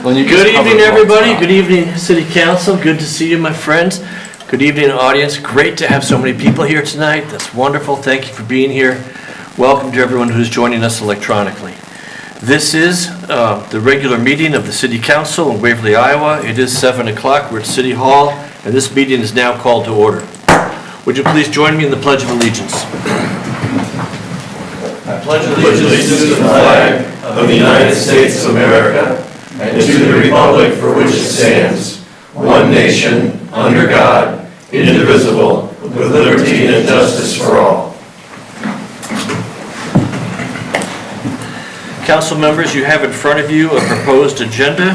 Good evening, everybody. Good evening, City Council. Good to see you, my friends. Good evening, audience. Great to have so many people here tonight. That's wonderful. Thank you for being here. Welcome to everyone who's joining us electronically. This is the regular meeting of the City Council in Waverly, Iowa. It is 7 o'clock. We're at City Hall, and this meeting is now called to order. Would you please join me in the Pledge of Allegiance? I pledge allegiance to the flag of the United States of America and to the republic for which it stands, one nation, under God, indivisible, with liberty and justice for all. Council members, you have in front of you a proposed agenda.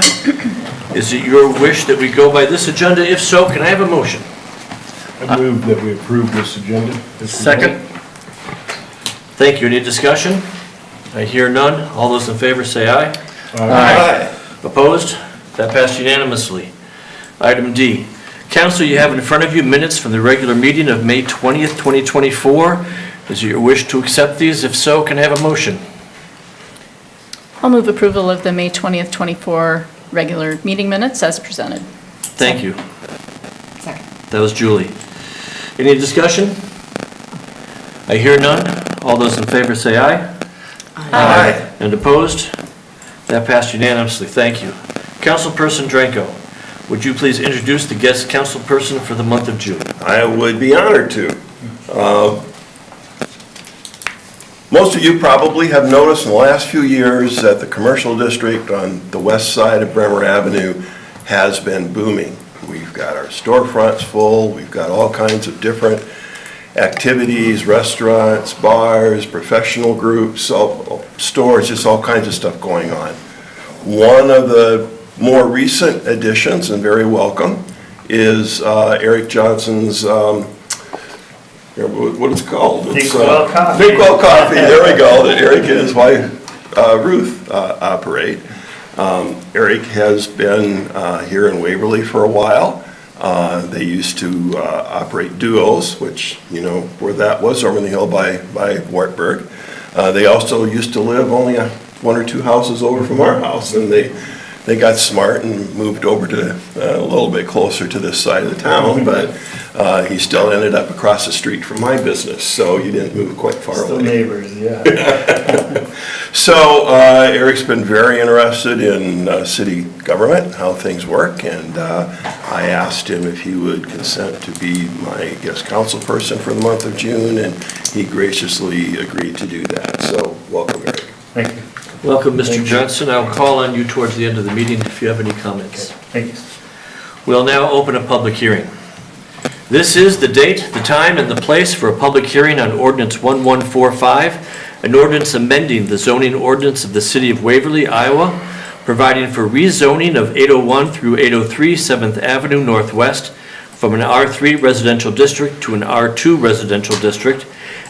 Is it your wish that we go by this agenda? If so, can I have a motion? I move that we approve this agenda. Second. Thank you. Any discussion? I hear none. All those in favor say aye. Aye. Opposed? That passed unanimously. Item D. Council, you have in front of you minutes from the regular meeting of May 20th, 2024. Is it your wish to accept these? If so, can I have a motion? I'll move approval of the May 20th, 24 regular meeting minutes as presented. Thank you. Second. That was Julie. Any discussion? I hear none. All those in favor say aye. Aye. And opposed? That passed unanimously. Thank you. Councilperson Dranko, would you please introduce the guest councilperson for the month of June? I would be honored to. Most of you probably have noticed in the last few years that the commercial district on the west side of Bremer Avenue has been booming. We've got our storefronts full, we've got all kinds of different activities, restaurants, bars, professional groups, stores, just all kinds of stuff going on. One of the more recent additions, and very welcome, is Eric Johnson's, what is it called? Thinkwell Coffee. Thinkwell Coffee, there we go, that Eric and his wife Ruth operate. Eric has been here in Waverly for a while. They used to operate Duos, which, you know, where that was, over in the hill by Wartburg. They also used to live only one or two houses over from our house, and they got smart and moved over to a little bit closer to this side of the town, but he still ended up across the street from my business, so he didn't move quite far away. Still neighbors, yeah. So Eric's been very interested in city government, how things work, and I asked him if he would consent to be my guest council person for the month of June, and he graciously agreed to do that. So welcome, Eric. Thank you. Welcome, Mr. Thank you. Johnson. I'll call on you towards the end of the meeting if you have any comments. Thank you. We'll now open a public hearing. This is the date, the time, and the place for a public hearing on Ordinance 1145, an ordinance amending the zoning ordinance of the City of Waverly, Iowa, providing for rezoning of 801 through 803 7th Avenue Northwest from an R-3 residential district to an R-2 residential district,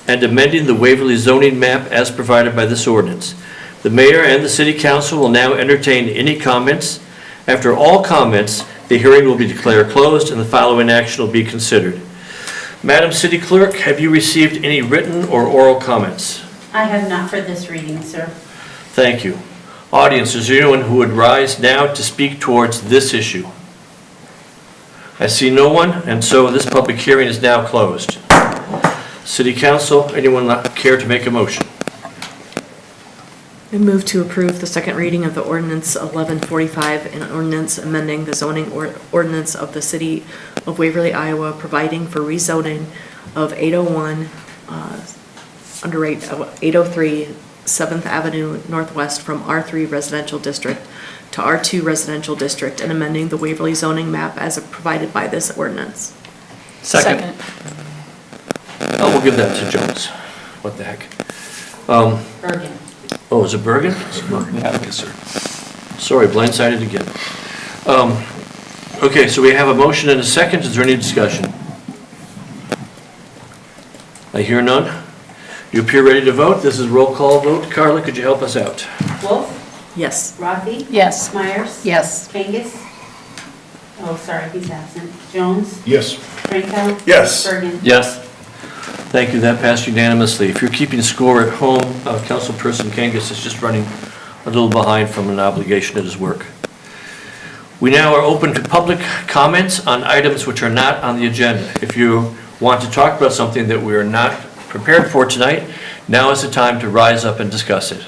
and amending the Waverly zoning map as provided by this ordinance. The mayor and the city council will now entertain any comments. After all comments, the hearing will be declared closed and the following action will be considered. Madam City Clerk, have you received any written or oral comments? I have not for this reading, sir. Thank you. Audience, is there anyone who would rise now to speak towards this issue? I see no one, and so this public hearing is now closed. City Council, anyone care to make a motion? I move to approve the second reading of the ordinance 1145, an ordinance amending the zoning ordinance of the City of Waverly, Iowa, providing for rezoning of 801 under 803 7th Avenue Northwest from R3 Residential District to R2 Residential District, and amending the Waverly zoning map as provided by this ordinance. Second. Oh, we'll give that to Jones. What the heck? Bergen. Oh, is it Bergen? Yes, sir. Sorry, blindsided again. Okay, so we have a motion and a second. Is there any discussion? I hear none. You appear ready to vote. This is roll call vote. Carla, could you help us out? Wolf. Yes. Rothy. Yes. Myers. Yes. Kangas. Oh, sorry, he's absent. Jones. Yes. Franco. Yes. Bergen. Yes. Thank you. That passed unanimously. If you're keeping score at home, Councilperson Kangas is just running a little behind from an obligation at his work. We now are open to public comments on items which are not on the agenda. If you want to talk about something that we are not prepared for tonight, now is the time to rise up and discuss it.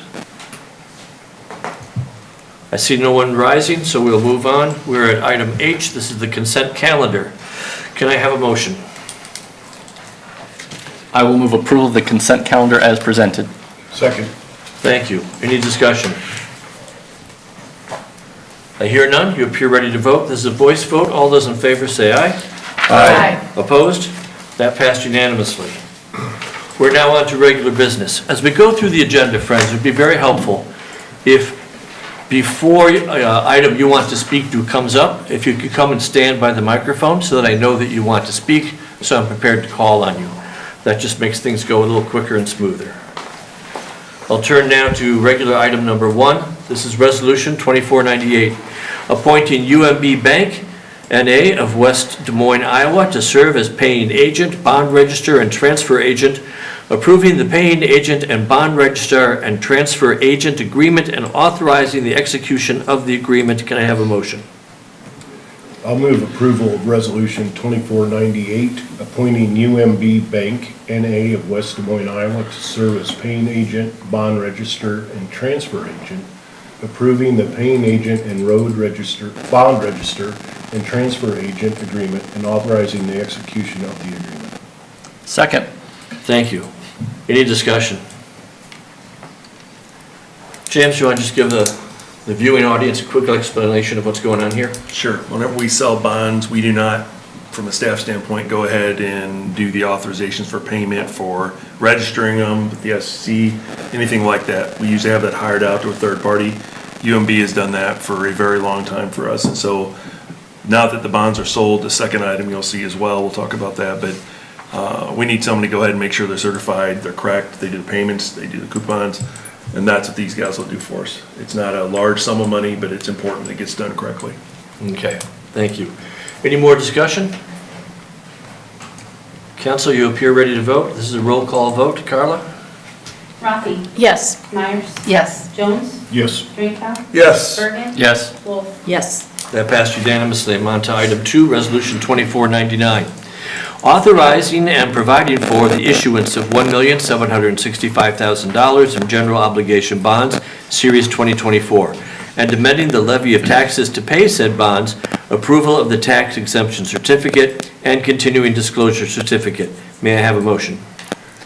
I see no one rising, so we'll move on. We're at item H. This is the consent calendar. Can I have a motion? I will move approval of the consent calendar as presented. Second. Thank you. Any discussion? I hear none. You appear ready to vote. This is a voice vote. All those in favor say aye. Aye. Opposed? That passed unanimously. We're now on to regular business. As we go through the agenda, friends, it would be very helpful if before item you want to speak to comes up, if you could come and stand by the microphone so that I know that you want to speak, so I'm prepared to call on you. That just makes things go a little quicker and smoother. I'll turn now to regular item number 1. This is Resolution 2498, appointing UMB Bank, N.A. of West Des Moines, Iowa, to serve as paying agent, bond registrar, and transfer agent, approving the paying agent and bond registrar and transfer agent agreement and authorizing the execution of the agreement. Can I have a motion? I'll move approval of Resolution 2498, appointing UMB Bank, N.A. of West Des Moines, Iowa, to serve as paying agent, bond register, and transfer agent, approving the paying agent and bond register, and transfer agent agreement, and authorizing the execution of the agreement. Second. Thank you. Any discussion? James, you want to just give the viewing audience a quick explanation of what's going on here? Sure. Whenever we sell bonds, we do not, from a staff standpoint, go ahead and do the authorizations for payment, for registering them with the SEC, anything like that. We usually have that hired out to a third party. UMB has done that for a very long time for us. And so now that the bonds are sold, the second item you'll see as well, we'll talk about that, but we need someone to go ahead and make sure they're certified, they're correct, they do the payments, they do the coupons, and that's what these guys will do for us. It's not a large sum of money, but it's important it gets done correctly. Okay, thank you. Any more discussion? Council, you appear ready to vote. This is a roll call vote. Carla? Rafi? Yes. Myers? Yes. Jones? Yes. Drinkow? Yes. Bergen? Yes. Wolf? Yes. That passed unanimously. I'm on to item 2, Resolution 2499. Authorizing and providing for the issuance of $1,765,000 in general obligation bonds, Series 2024, and amending the levy of taxes to pay said bonds, approval of the tax exemption certificate, and continuing disclosure certificate. May I have a motion?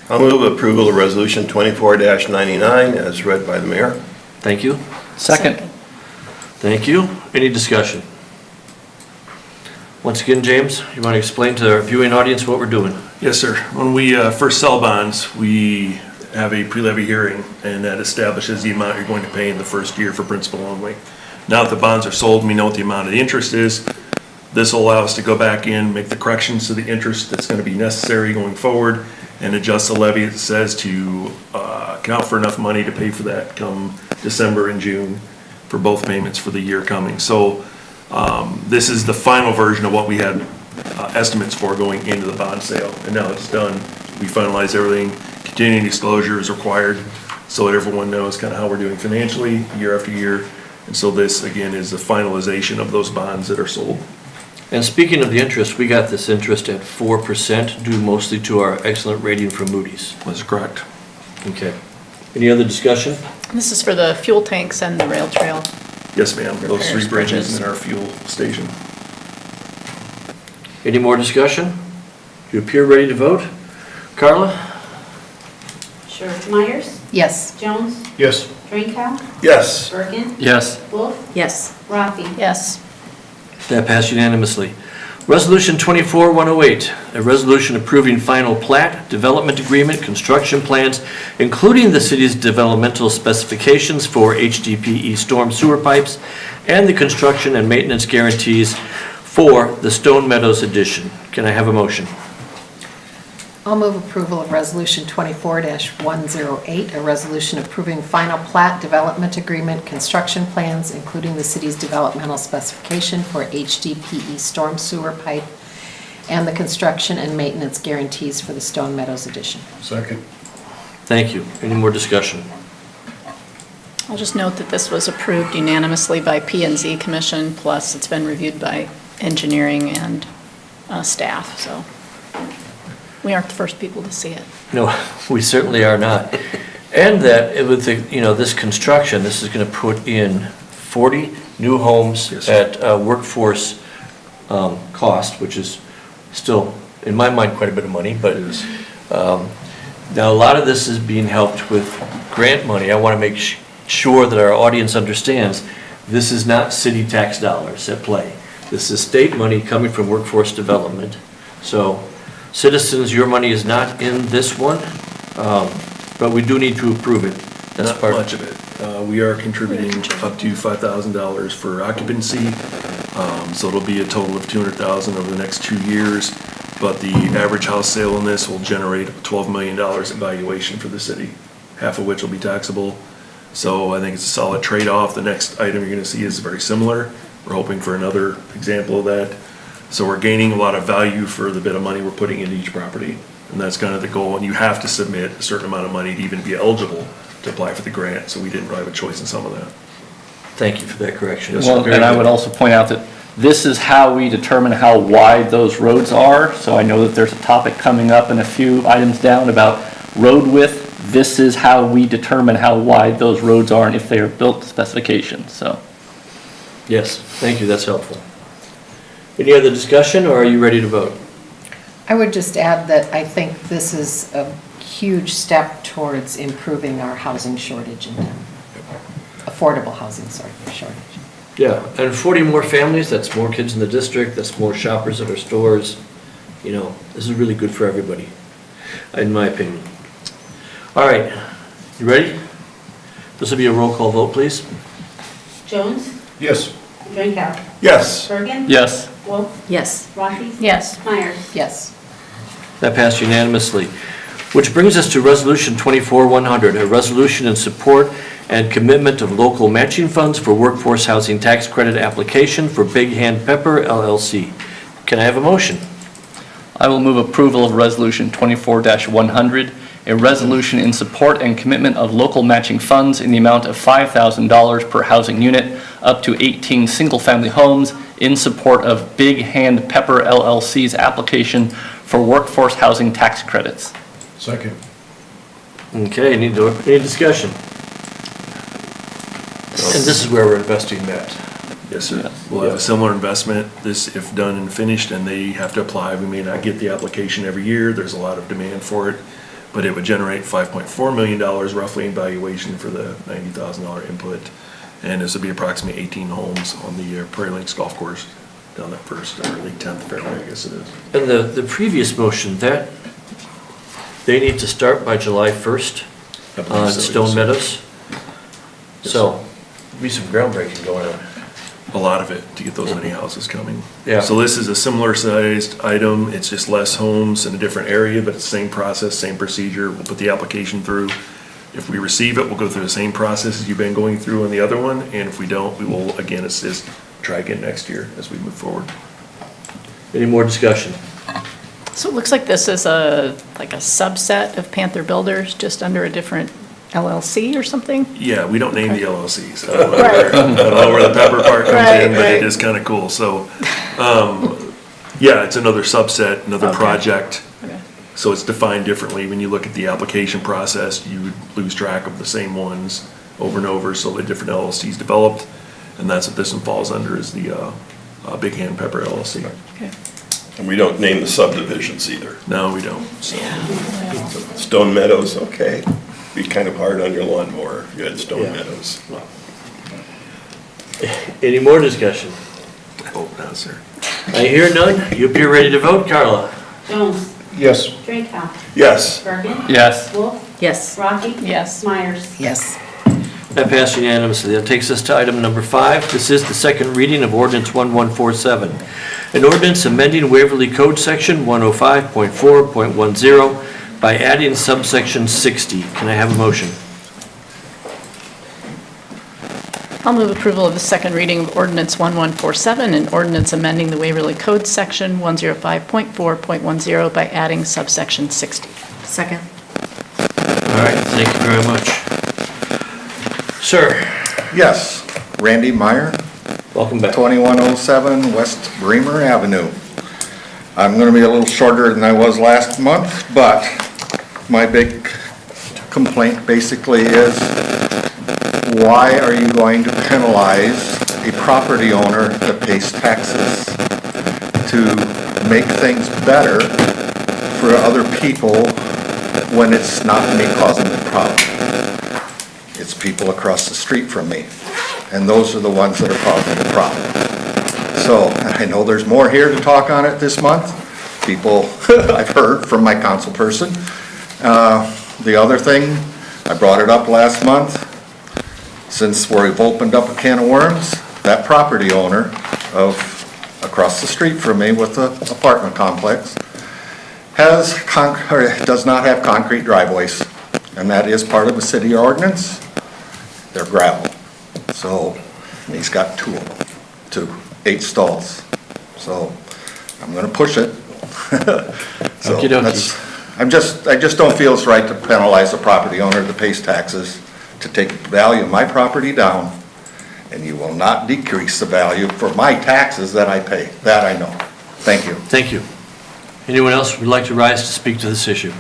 I'll move approval of Resolution 24-99 as read by the mayor. Thank you. Second. Thank you. Any discussion? Once again, James, you want to explain to our viewing audience what we're doing? Yes, sir. When we first sell bonds, we have a pre-levy hearing, and that establishes the amount you're going to pay in the first year for principal only. Now that the bonds are sold, we know what the amount of the interest is. This will allow us to go back in, make the corrections to the interest that's going to be necessary going forward, and adjust the levy, it says, to account for enough money to pay for that come December and June for both payments for the year coming. So this is the final version of what we had estimates for going into the bond sale, and now it's done. We finalized everything. Continuing disclosure is required so that everyone knows kind of how we're doing financially year after year. And so this, again, is the finalization of those bonds that are sold. And speaking of the interest, we got this interest at 4%, due mostly to our excellent rating from Moody's. That's correct. Okay. Any other discussion? This is for the fuel tanks and the rail trail. Yes, ma'am. Those three Repairs, bridges bridges. and our fuel station. Any more discussion? You appear ready to vote. Carla? Sure. Myers? Yes. Jones? Yes. Drinkow? Yes. Bergen? Yes. Wolf? Yes. Rafi? Yes. That passed unanimously. Resolution 24108, a resolution approving final plat, development agreement, construction plans, including the city's developmental specifications for HDPE storm sewer pipes, and the construction and maintenance guarantees for the Stone Meadows addition. Can I have a motion? I'll move approval of Resolution 24-108, a resolution approving final plat, development agreement, construction plans, including the city's developmental specification for HDPE storm sewer pipe, and the construction and maintenance guarantees for the Stone Meadows addition. Second. Thank you. Any more discussion? I'll just note that this was approved unanimously by P and Z Commission, plus it's been reviewed by engineering and staff, so we aren't the first people to see it. No, we certainly are not. And that with the, this construction, this is going to put in 40 new homes Yes, sir. at workforce cost, which is still, in my mind, quite a bit of money, but now a lot of this is being helped with grant money. I want to make sure that our audience understands this is not city tax dollars at play. This is state money coming from workforce development. So citizens, your money is not in this one, but we do need to approve it. That's Not part. much of it. We are contributing up to $5,000 for occupancy, so it'll be a total of $200,000 over the next 2 years. But the average house sale in this will generate $12 million in valuation for the city, half of which will be taxable. So I think it's a solid trade-off. The next item you're gonna see is very similar. We're hoping for another example of that. So we're gaining a lot of value for the bit of money we're putting into each property. And that's kind of the goal. And you have to submit a certain amount of money to even be eligible to apply for the grant. So we didn't really have a choice in some of that. Thank you for that correction. Yes, Well, Very and I good. would also point out that this is how we determine how wide those roads are. So I know that there's a topic coming up in a few items down about road width. This is how we determine how wide those roads are and if they are built to specifications, so. Yes, thank you, that's helpful. Any other discussion, or are you ready to vote? I would just add that I think this is a huge step towards improving our housing shortage in town. Affordable housing, shortage. Yeah, and 40 more families, that's more kids in the district, that's more shoppers at our stores. This is really good for everybody, in my opinion. All right, you ready? This will be a roll call vote, please. Jones? Yes. Drinkow? Yes. Bergen? Yes. Wolf? Yes. Rockies? Yes. Myers? Yes. That passed unanimously. Which brings us to Resolution 24-100, a resolution in support and commitment of local matching funds for workforce housing tax credit application for Big Hand Pepper LLC. Can I have a motion? I will move approval of Resolution 24-100, a resolution in support and commitment of local matching funds in the amount of $5,000 per housing unit, up to 18 single-family homes, in support of Big Hand Pepper LLC's application for workforce housing tax credits. Second. Okay, any discussion? And this is where we're investing that. Yes, sir. We'll have a similar investment, this if done and finished, and they have to apply. We may not get the application every year, there's a lot of demand for it, but it would generate $5.4 million roughly in valuation for the $90,000 input. And this would be approximately 18 homes on the Prairie Links Golf Course down that first, or the 10th fairway, I guess it is. And the previous motion, that, they need to start by July 1st I believe on so, Stone yes. Meadows. Yes. So, be some groundbreaking going on. A lot of it to get those many houses coming. Yeah. So this is a similar sized item, it's just less homes in a different area, but it's the same process, same procedure. We'll put the application through. If we receive it, we'll go through the same process as you've been going through on the other one, and if we don't, we will, again, assist, try again next year as we move forward. Any more discussion? So it looks like this is like a subset of Panther Builders, just under a different LLC or something? Yeah, we don't name the LLCs. I don't know where the Pepper part comes in, but it is kind of cool. So, yeah, it's another subset, another Okay. project. Okay. So it's defined differently. When you look at the application process, you would lose track of the same ones over and over, so the different LLCs developed. And that's what this one falls under, is the Big Hand Pepper LLC. Okay. And we don't name the subdivisions either. No, we don't. So, Stone Meadows, okay. Be kind of hard on your lawnmower if you had Stone Yeah. Meadows. Any more discussion? I hope not, sir. I hear none. You appear ready to vote, Carla. Jones? Yes. Drinkow? Yes. Bergen? Yes. Wolf? Yes. Rocky? Yes. Myers? Yes. That passed unanimously. That takes us to item number 5. This is the second reading of ordinance 1147. An ordinance amending Waverly Code Section 105.4.10 by adding subsection 60. Can I have a motion? I'll move approval of the second reading of ordinance 1147, an ordinance amending the Waverly Code Section 105.4.10 by adding subsection 60. Second. All right, thank you very much. Sir, Yes, Randy Meyer, welcome back. 2107 West Bremer Avenue. I'm going to be a little shorter than I was last month, but my big complaint basically is, why are you going to penalize a property owner that pays taxes to make things better for other people when it's not me causing the problem? It's people across the street from me, and those are the ones that are causing the problem. So, I know there's more here to talk on it this month. People, I've heard from my council person. The other thing, I brought it up last month, since we've opened up a can of worms, that property owner of across the street from me with the apartment complex does not have concrete driveways, and that is part of the city ordinance. They're gravel. So he's got 2 of them, to 8 stalls. So I'm gonna push it. So Okey dokey. I just don't feel it's right to penalize a property owner that pays taxes to take the value of my property down, and you will not decrease the value for my taxes that I pay. That I know. Thank you. Thank you. Anyone else would like to rise to speak to this issue?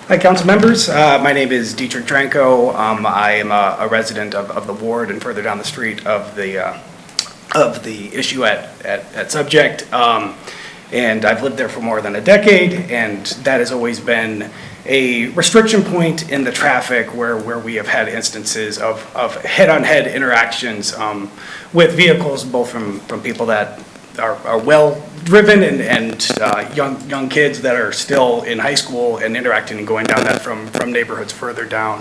Hi, council members. My name is Dietrich Dranko. I am a resident of the ward and further down the street of the issue at subject. And I've lived there for more than a decade, and that has always been a restriction point in the traffic where we have had instances of head-on-head interactions with vehicles, both from people that are well-driven and young kids that are still in high school and interacting and going down that from neighborhoods further down.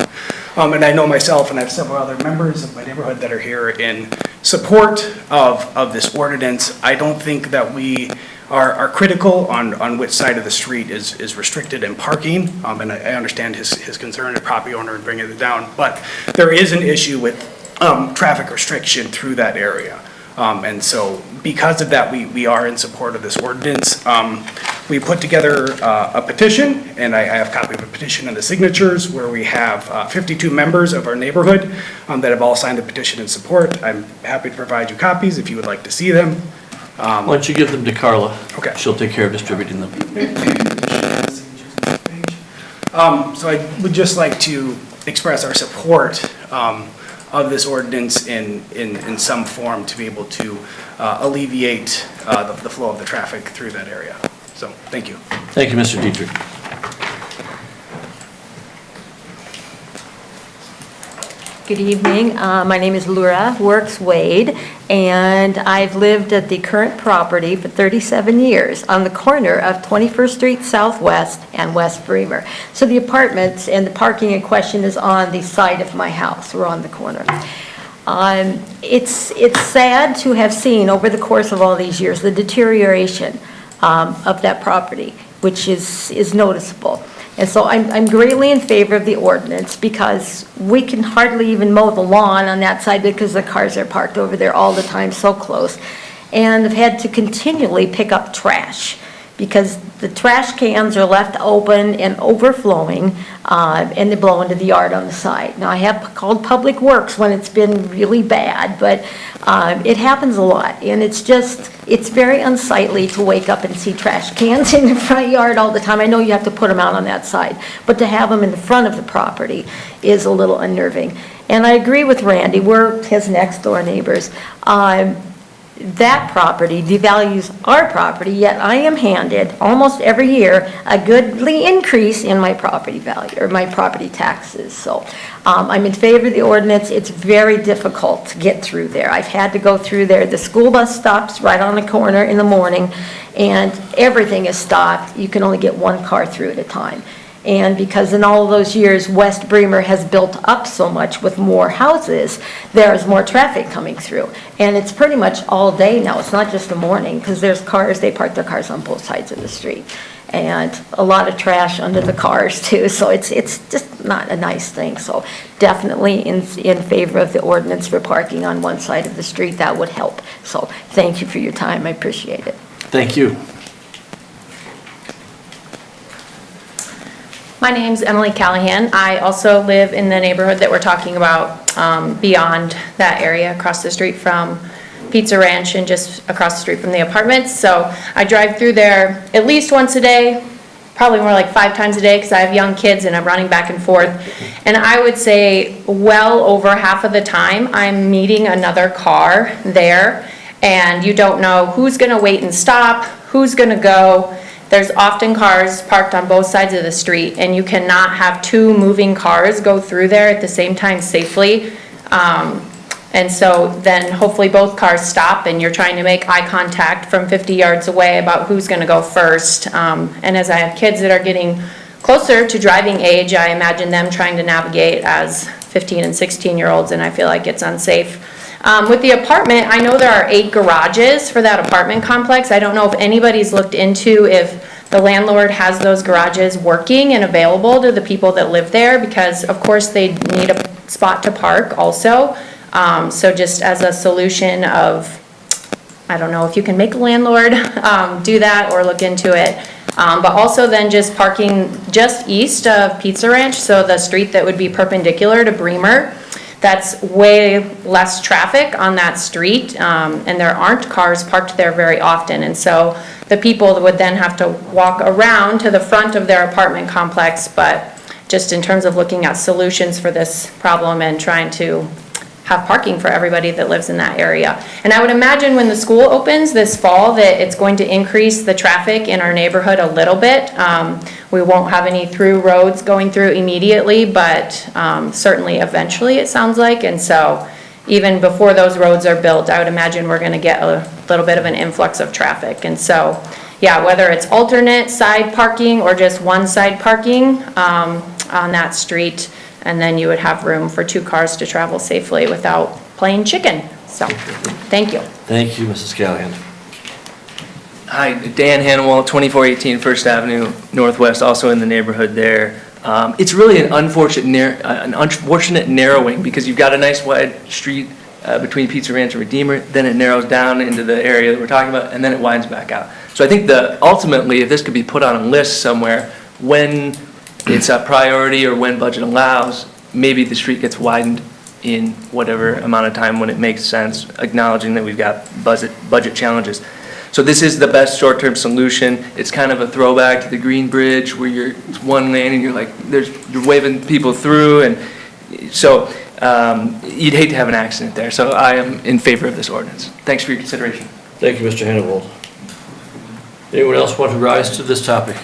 And I know myself, and I have several other members of my neighborhood that are here in support of this ordinance. I don't think that we are critical on which side of the street is restricted in parking, and I understand his concern, the property owner, in bringing it down, but there is an issue with traffic restriction through that area. And so because of that, we are in support of this ordinance. We put together a petition, and I have a copy of a petition and the signatures, where we have 52 members of our neighborhood that have all signed the petition in support. I'm happy to provide you copies if you would like to see them. Why don't you give them to Carla? Okay. She'll take care of distributing them. So I would just like to express our support of this ordinance in some form to be able to alleviate the flow of the traffic through that area. So, thank you. Thank you, Mr. Dietrich. Good evening. My name is Laura Works Wade, and I've lived at the current property for 37 years on the corner of 21st Street Southwest and West Bremer. So the apartments and the parking in question is on the side of my house. We're on the corner. It's sad to have seen over the course of all these years the deterioration of that property, which is noticeable. And so I'm greatly in favor of the ordinance, because we can hardly even mow the lawn on that side because the cars are parked over there all the time, so close. And I've had to continually pick up trash because the trash cans are left open and overflowing, and they blow into the yard on the side. Now, I have called Public Works when it's been really bad, but it happens a lot, and it's very unsightly to wake up and see trash cans in the front yard all the time. I know you have to put them out on that side, but to have them in the front of the property is a little unnerving. And I agree with Randy, we're his next door neighbors. That property devalues our property, yet I am handed almost every year a goodly increase in my property value, or my property taxes. So I'm in favor of the ordinance. It's very difficult to get through there. I've had to go through there. The school bus stops right on the corner in the morning, and everything is stopped. You can only get one car through at a time. And because in all of those years, West Bremer has built up so much with more houses, there's more traffic coming through. And it's pretty much all day now. It's not just the morning, because there's cars, they park their cars on both sides of the street. And a lot of trash under the cars too. So it's just not a nice thing. So definitely in favor of the ordinance for parking on one side of the street. That would help. So thank you for your time. I appreciate it. Thank you. My name's Emily Callahan. I also live in the neighborhood that we're talking about, beyond that area, across the street from Pizza Ranch and just across the street from the apartments. So I drive through there at least once a day, probably more like 5 times a day because I have young kids and I'm running back and forth. And I would say well over half of the time I'm meeting another car there, and you don't know who's going to wait and stop, who's going to go. There's often cars parked on both sides of the street, and you cannot have 2 moving cars go through there at the same time safely. And so then hopefully both cars stop and you're trying to make eye contact from 50 yards away about who's going to go first. And as I have kids that are getting closer to driving age, I imagine them trying to navigate as 15 and 16-year-olds, and I feel like it's unsafe. With the apartment, I know there are 8 garages for that apartment complex. I don't know if anybody's looked into if the landlord has those garages working and available to the people that live there, because of course they need a spot to park also. So just as a solution of, I don't know if you can make a landlord do that or look into it. But also then just parking just east of Pizza Ranch, so the street that would be perpendicular to Bremer. That's way less traffic on that street, and there aren't cars parked there very often. And so the people would then have to walk around to the front of their apartment complex, but just in terms of looking at solutions for this problem and trying to have parking for everybody that lives in that area. And I would imagine when the school opens this fall that it's going to increase the traffic in our neighborhood a little bit. We won't have any through roads going through immediately, but certainly eventually it sounds like. And so even before those roads are built, I would imagine we're going to get a little bit of an influx of traffic. And so, yeah, whether it's alternate side parking or just one side parking on that street, and then you would have room for 2 cars to travel safely without playing chicken. So, thank you. Thank you, Mrs. Callahan. Hi, Dan Hannawalt, 2418 First Avenue Northwest, also in the neighborhood there. It's really an unfortunate narrowing, because you've got a nice wide street between Pizza Ranch and Redeemer, then it narrows down into the area that we're talking about, and then it widens back out. So I think ultimately, if this could be put on a list somewhere, when it's a priority or when budget allows, maybe the street gets widened in whatever amount of time when it makes sense, acknowledging that we've got budget challenges. So this is the best short-term solution. It's kind of a throwback to the Green Bridge where it's one lane and you're waving people through, and so you'd hate to have an accident there. So I am in favor of this ordinance. Thanks for your consideration. Thank you, Mr. Hannawald. Anyone else want to rise to this topic?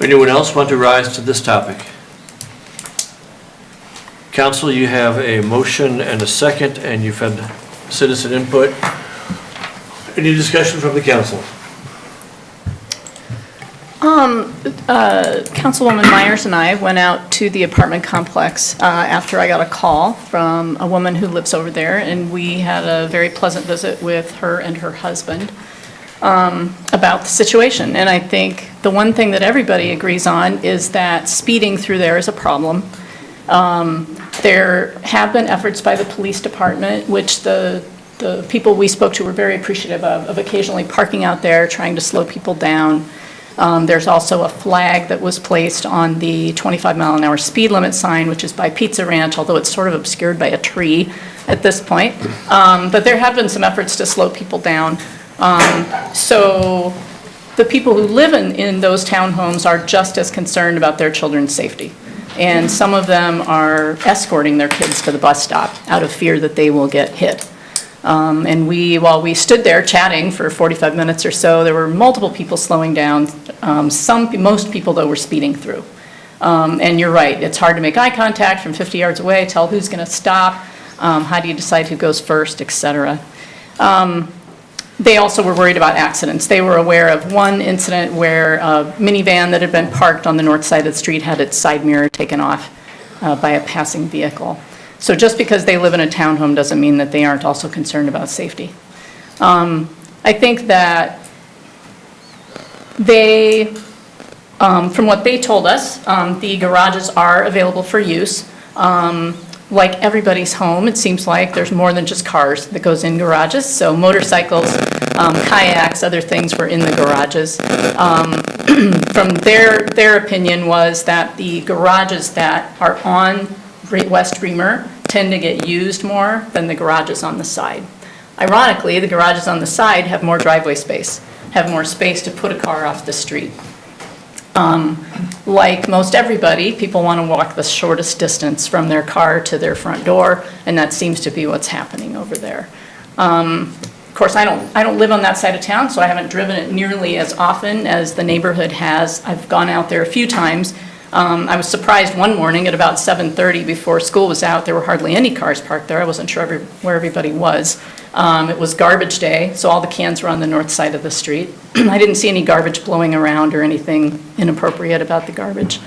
Anyone else want to rise to this topic? Council, you have a motion and a second, and you've had citizen input. Any discussion from the council? Councilwoman Myers and I went out to the apartment complex after I got a call from a woman who lives over there, and we had a very pleasant visit with her and her husband about the situation. And I think the one thing that everybody agrees on is that speeding through there is a problem. There have been efforts by the police department, which the people we spoke to were very appreciative of occasionally parking out there, trying to slow people down. There's also a flag that was placed on the 25-mile-an-hour speed limit sign, which is by Pizza Ranch, although it's sort of obscured by a tree at this point. But there have been some efforts to slow people down. So the people who live in those townhomes are just as concerned about their children's safety. And some of them are escorting their kids to the bus stop out of fear that they will get hit. And while we stood there chatting for 45 minutes or so, there were multiple people slowing down. Most people, though, were speeding through. And you're right, it's hard to make eye contact from 50 yards away, tell who's going to stop, how do you decide who goes first, et cetera. They also were worried about accidents. They were aware of one incident where a minivan that had been parked on the north side of the street had its side mirror taken off by a passing vehicle. So just because they live in a townhome doesn't mean that they aren't also concerned about safety. I think that they, from what they told us, the garages are available for use. Like everybody's home, it seems like there's more than just cars that goes in garages. So motorcycles, kayaks, other things were in the garages. from their opinion was that the garages that are on West Reamer tend to get used more than the garages on the side. Ironically, the garages on the side have more driveway space, have more space to put a car off the street. Like most everybody, people want to walk the shortest distance from their car to their front door, and that seems to be what's happening over there. Of course, I don't live on that side of town, so I haven't driven it nearly as often as the neighborhood has. I've gone out there a few times. I was surprised one morning at about 7:30 before school was out, there were hardly any cars parked there. I wasn't sure where everybody was. It was garbage day, so all the cans were on the north side of the street. I didn't see any garbage blowing around or anything inappropriate about the garbage.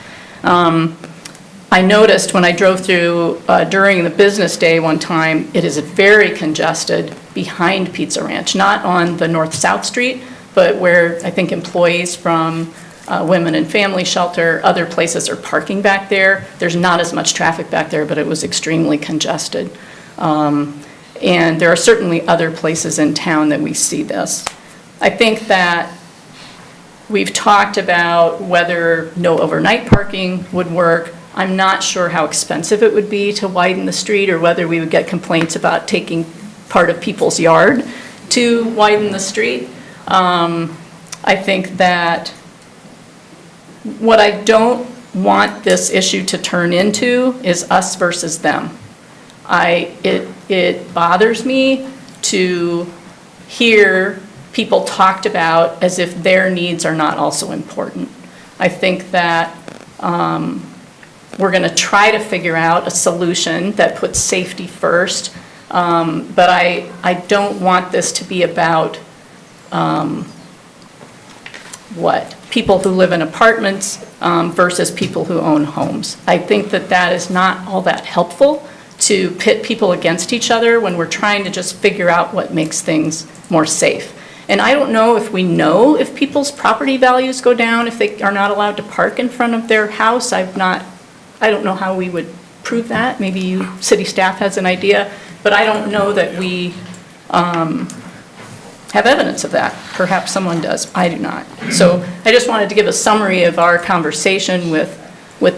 I noticed when I drove through during the business day one time, it is very congested behind Pizza Ranch, not on the north-south street, but where I think employees from Women and Family Shelter, other places are parking back there. There's not as much traffic back there, but it was extremely congested. And there are certainly other places in town that we see this. I think that we've talked about whether no overnight parking would work. I'm not sure how expensive it would be to widen the street, or whether we would get complaints about taking part of people's yard to widen the street. I think that what I don't want this issue to turn into is us versus them. It bothers me to hear people talked about as if their needs are not also important. I think that we're going to try to figure out a solution that puts safety first, but I don't want this to be about people who live in apartments versus people who own homes. I think that that is not all that helpful to pit people against each other when we're trying to just figure out what makes things more safe. And I don't know if we know if people's property values go down if they are not allowed to park in front of their house. I don't know how we would prove that. Maybe you, city staff has an idea, but I don't know that we have evidence of that. Perhaps someone does. I do not. So I just wanted to give a summary of our conversation with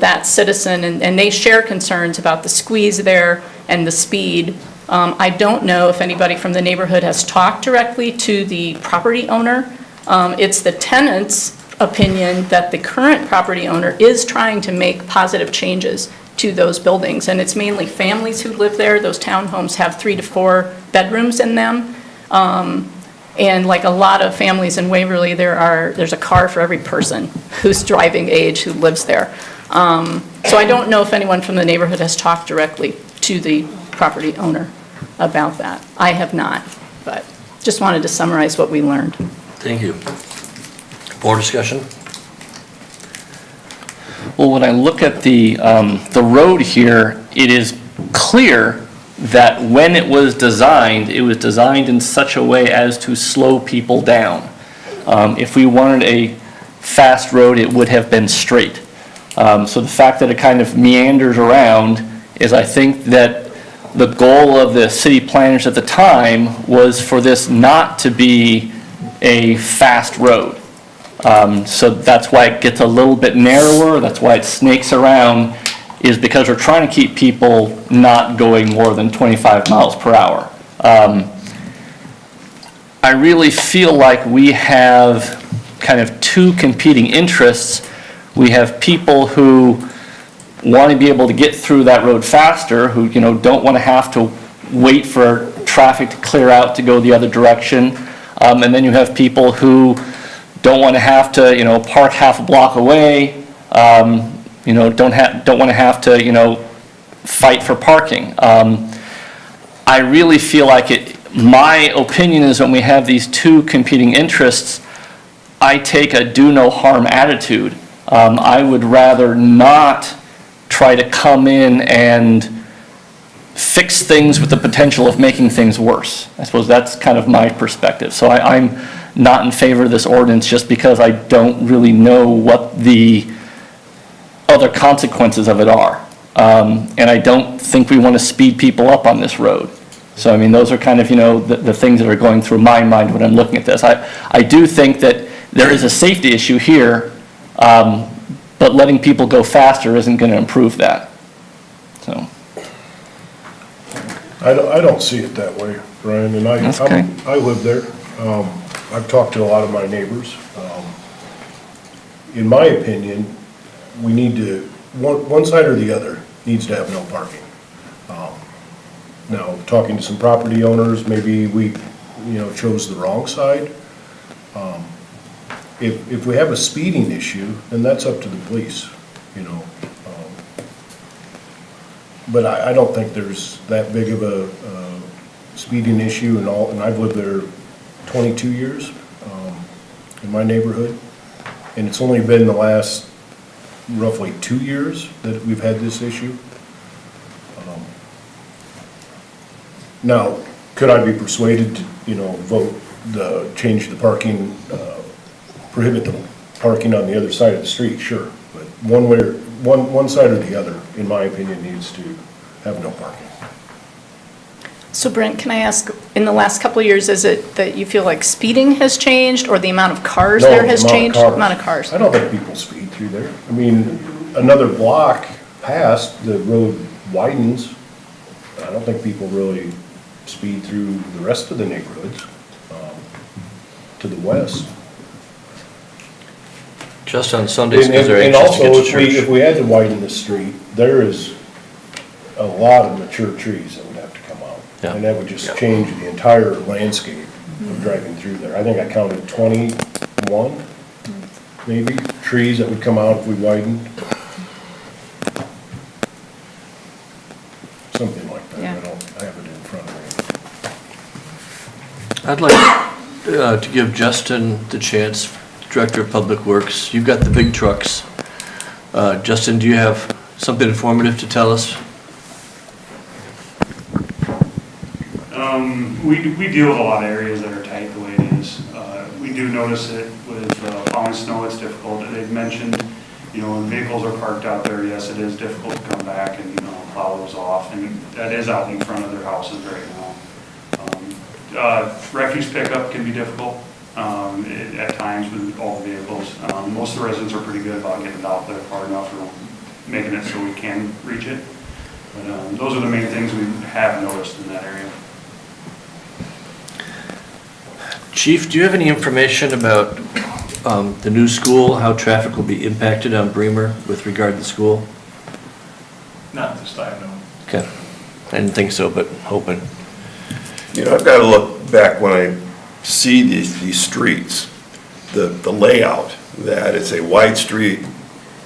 that citizen, and they share concerns about the squeeze there and the speed. I don't know if anybody from the neighborhood has talked directly to the property owner. It's the tenant's opinion that the current property owner is trying to make positive changes to those buildings, and it's mainly families who live there. Those townhomes have 3 to 4 bedrooms in them. And like a lot of families in Waverly, there's a car for every person who's driving age who lives there. So I don't know if anyone from the neighborhood has talked directly to the property owner about that. I have not, but just wanted to summarize what we learned. Thank you. Board discussion? Well, when I look at the road here, it is clear that when it was designed in such a way as to slow people down. If we wanted a fast road, it would have been straight. So the fact that it kind of meanders around is, I think that the goal of the city planners at the time was for this not to be a fast road. So that's why it gets a little bit narrower, that's why it snakes around, is because we're trying to keep people not going more than 25 miles per hour. I really feel like we have kind of two competing interests. We have people who want to be able to get through that road faster, who don't want to have to wait for traffic to clear out to go the other direction. And then you have people who don't want to have to park half a block away, don't want to have to fight for parking. I really feel like my opinion is when we have these two competing interests, I take a do no harm attitude. I would rather not try to come in and fix things with the potential of making things worse. I suppose that's kind of my perspective. So I'm not in favor of this ordinance just because I don't really know what the other consequences of it are. And I don't think we want to speed people up on this road. So, those are kind of, the things that are going through my mind when I'm looking at this. I do think that there is a safety issue here, but letting people go faster isn't going to improve that. So, I don't see it that way, Brian, and That's okay. I live there. I've talked to a lot of my neighbors. In my opinion, we need to, one side or the other needs to have no parking. Now, talking to some property owners, maybe we, chose the wrong side. If we have a speeding issue, then that's up to the police, But I don't think there's that big of a speeding issue and I've lived there 22 years in my neighborhood. And it's only been the last roughly 2 years that we've had this issue. Now, could I be persuaded to, change the parking, prohibit the parking on the other side of the street? Sure. But one side or the other, in my opinion, needs to have no parking. So Brent, can I ask, in the last couple of years, is it that you feel like speeding has changed or the amount of cars there has changed? The amount of cars. I don't think people speed through there. I mean, another block past, the road widens. I don't think people really speed through the rest of the neighborhoods to the west. Just on Sundays because they're And anxious to also, get to church. if we had to widen the street, there is a lot of mature trees that would have to come out. Yeah. And that would just change the entire landscape of driving through there. I think I counted 21, maybe, trees that would come out if we widened. Something like that. Yeah. I don't have it in front of me. I'd like to give Justin the chance, Director of Public Works. You've got the big trucks. Justin, do you have something informative to tell us? We deal with a lot of areas that are tight the way it is. We do notice it with plowing snow, it's difficult. They've mentioned, when vehicles are parked out there, yes, it is difficult to come back and, plow those off. And that is out in front of their houses right now. Refuse pickup can be difficult at times with all the vehicles. Most of the residents are pretty good about getting it out there far enough or making it so we can reach it. But those are the main things we have noticed in that area. Chief, do you have any information about the new school, how traffic will be impacted on Bremer with regard to the school? Not this time, no. Okay. I didn't think so, but hoping. I've got to look back when I see these streets, the layout, that it's a wide street,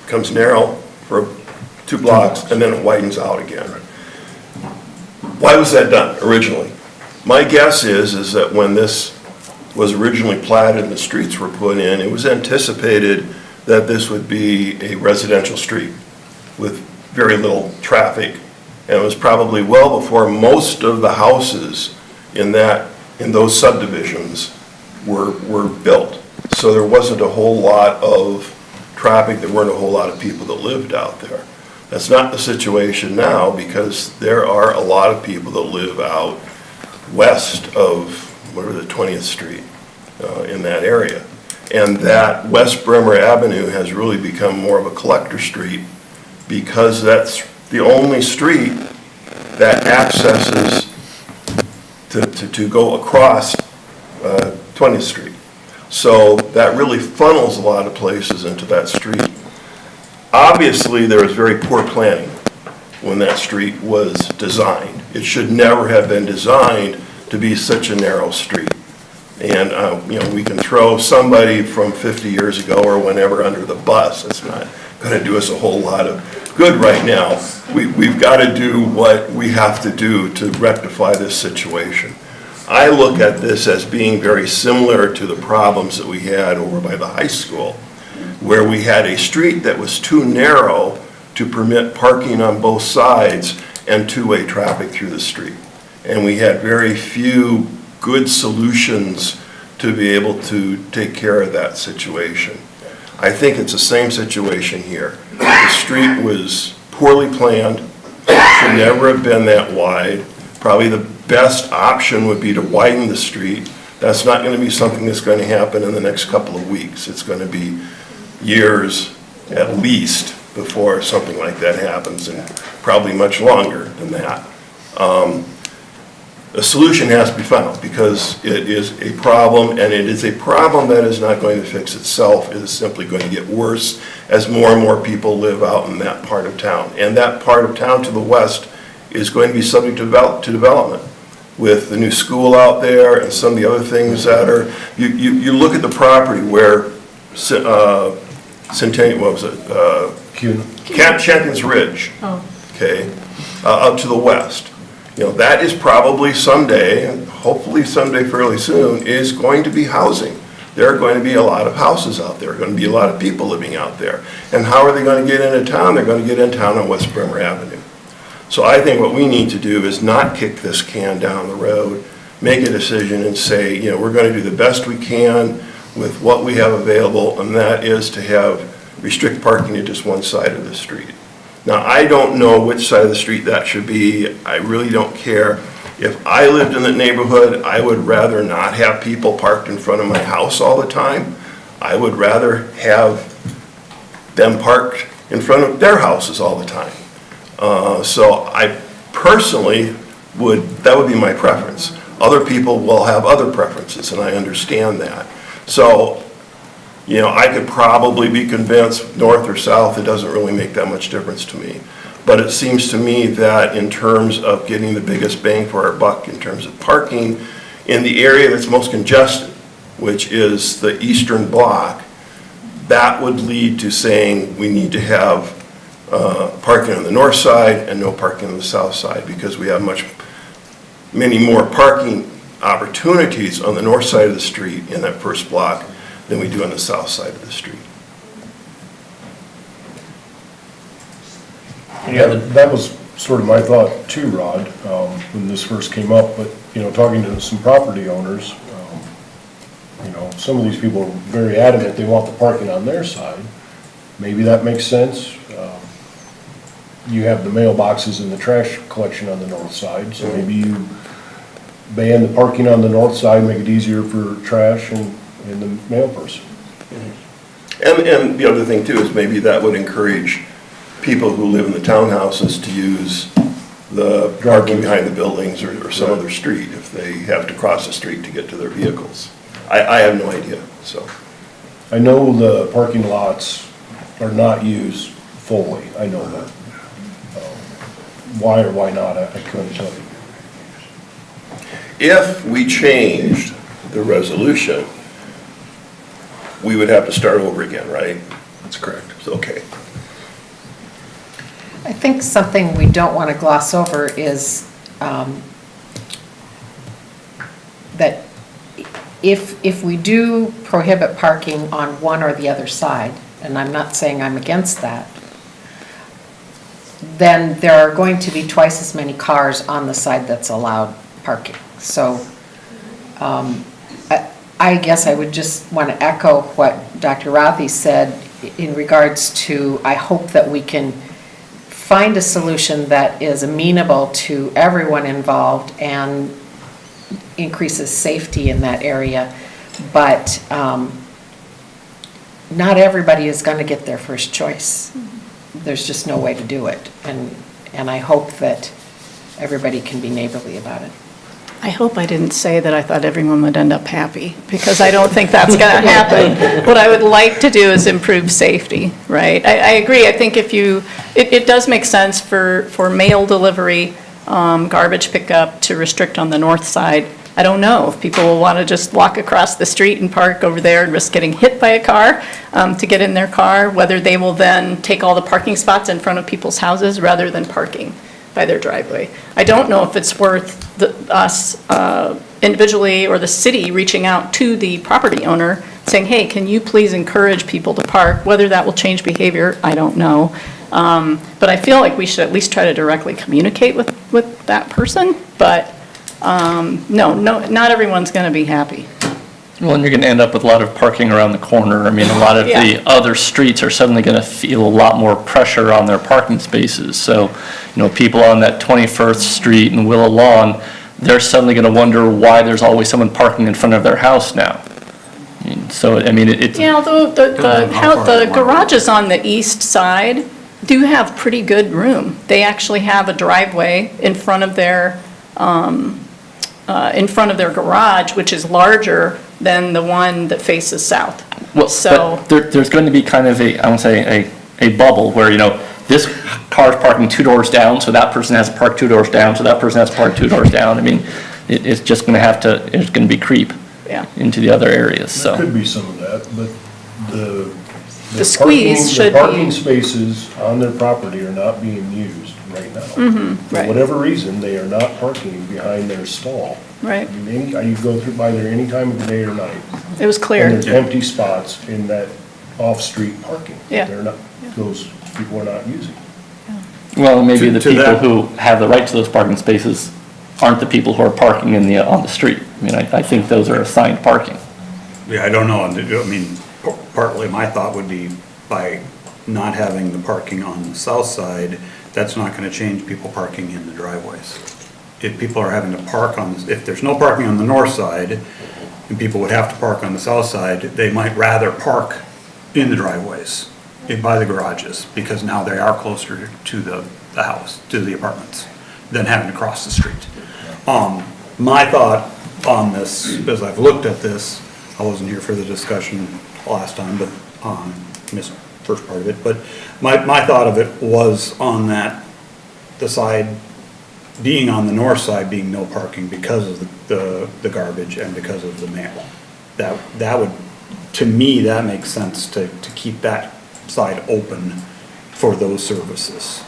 comes narrow for 2 blocks, and then it widens out again. Why was that done originally? My guess is that when this was originally platted and the streets were put in, it was anticipated that this would be a residential street with very little traffic. And it was probably well before most of the houses in those subdivisions were built. So there wasn't a whole lot of traffic, there weren't a whole lot of people that lived out there. That's not the situation now because there are a lot of people that live out west of, the 20th Street in that area. And that West Bremer Avenue has really become more of a collector street because that's the only street that accesses to go across 20th Street. So that really funnels a lot of places into that street. Obviously, there was very poor planning when that street was designed. It should never have been designed to be such a narrow street. And, we can throw somebody from 50 years ago or whenever under the bus. It's not going to do us a whole lot of good right now. We've got to do what we have to do to rectify this situation. I look at this as being very similar to the problems that we had over by the high school, where we had a street that was too narrow to permit parking on both sides and two-way traffic through the street. And we had very few good solutions to be able to take care of that situation. I think it's the same situation here. The street was poorly planned, should never have been that wide. Probably the best option would be to widen the street That's not going to be something that's going to happen in the next couple of weeks. It's going to be years at least before something like that happens, and probably much longer than that. A solution has to be found because it is a problem, and it is a problem that is not going to fix itself. It is simply going to get worse as more and more people live out in that part of town. And that part of town to the west is going to be subject to development with the new school out there and some of the other things that are, you look at the property where Centennial, what was it? Champions Ridge, okay, up to the west. You know, that is probably someday, and hopefully someday fairly soon, is going to be housing. There are going to be a lot of houses out there, going to be a lot of people living out there. And how are they going to get into town? They're going to get in town on West Bremer Avenue. So I think what we need to do is not kick this can down the road, make a decision and say, you know, we're going to do the best we can with what we have available, and that is to restrict parking at just one side of the street. Now, I don't know which side of the street that should be. I really don't care. If I lived in the neighborhood, I would rather not have people parked in front of my house all the time. I would rather have them parked in front of their houses all the time. So I personally that would be my preference. Other people will have other preferences, and I understand that. So, you know, I could probably be convinced north or south, it doesn't really make that much difference to me. But it seems to me that in terms of getting the biggest bang for our buck, in terms of parking in the area that's most congested, which is the eastern block, that would lead to saying we need to have parking on the north side and no parking on the south side, because we have many more parking opportunities on the north side of the street in that first block than we do on the south side of the street. Yeah, that was sort of my thought too, Rod, when this first came up, but, you know, talking to some property owners, you know, some of these people are very adamant they want the parking on their side. Maybe that makes sense. You have the mailboxes and the trash collection on the north side, so maybe you ban the parking on the north side, make it easier for trash and the mail person. And the other thing too is maybe that would encourage people who live in the townhouses to use the parking behind the buildings or some other street if they have to cross the street to get to their vehicles. I have no idea, so. I know the parking lots are not used fully, I know that. Why or why not, I couldn't tell you. If we changed the resolution, we would have to start over again, right? That's correct. Okay. I think something we don't want to gloss over is that if we do prohibit parking on one or the other side, and I'm not saying I'm against that, then there are going to be twice as many cars on the side that's allowed parking. So I guess I would just want to echo what Dr. Rathi said in regards to, I hope that we can find a solution that is amenable to everyone involved and increases safety in that area. But not everybody is going to get their first choice. There's just no way to do it. And I hope that everybody can be neighborly about it. I hope I didn't say that I thought everyone would end up happy, because I don't think that's going to happen. What I would like to do is improve safety, right? I agree. I think if it does make sense for mail delivery, garbage pickup to restrict on the north side. I don't know if people will want to just walk across the street and park over there and risk getting hit by a car to get in their car, whether they will then take all the parking spots in front of people's houses rather than parking by their driveway. I don't know if it's worth us individually or the city reaching out to the property owner saying, hey, can you please encourage people to park? Whether that will change behavior, I don't know. But I feel like we should at least try to directly communicate with that person. But no, not everyone's going to be happy. Well, and you're going to end up with a lot of parking around the corner. I mean, a lot of the other streets are suddenly going to feel a lot more pressure on their parking spaces. So, you know, people on that 21st Street and Willow Lawn, they're suddenly going to wonder why there's always someone parking in front of their house now. So, I mean, it's. Yeah, although the garages on the east side do have pretty good room. They actually have a driveway in front of their garage, which is larger than the one that faces south. Well, So, but there's going to be kind of a, I won't say a bubble where, this car's parking 2 doors down, so that person has to park 2 doors down, so that person has to park 2 doors down. I mean, it's just going to it's going to be creep yeah. into the other areas, so. There could be some of that, but The squeeze parking- should The parking be, spaces on their property are not being used right now. For right, whatever reason, they are not parking behind their stall. right. I mean, you go through by there any time of the day or night. It was And clear. there's empty spots in that off-street parking. Yeah. They're not, those people are not using. Well, maybe the To people that- who have the right to those parking spaces aren't the people who are parking on the street. I mean, I think those are assigned parking. Yeah, I don't know. I mean, partly my thought would be by not having the parking on the south side, that's not gonna change people parking in the driveways. If people are having to park if there's no parking on the north side, and people would have to park on the south side, they might rather park in the driveways, by the garages, because now they are closer to the house, to the apartments, than having to cross the street. My thought on this, as I've looked at this, I wasn't here for the discussion last time, but, missed the first part of it, but my thought of it was on that, the side, being on the north side, being no parking because of the garbage and because of the mail. That would, to me, that makes sense to keep that side open for those services.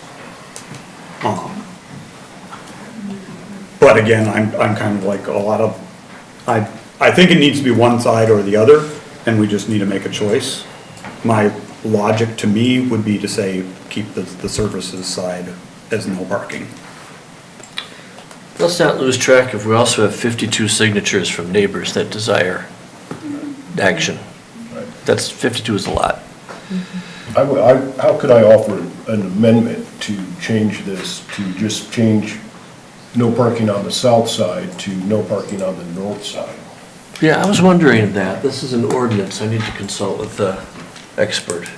But again, I'm kind of like a lot of, I think it needs to be one side or the other, and we just need to make a choice. My logic to me would be to say, keep the services side as no parking. Let's not lose track of, we also have 52 signatures from neighbors that desire action. That's, 52 is a lot. How could I offer an amendment to change this, to just change no parking on the south side to no parking on the north side? Yeah, I was wondering that. This is an ordinance. I need to consult with the expert.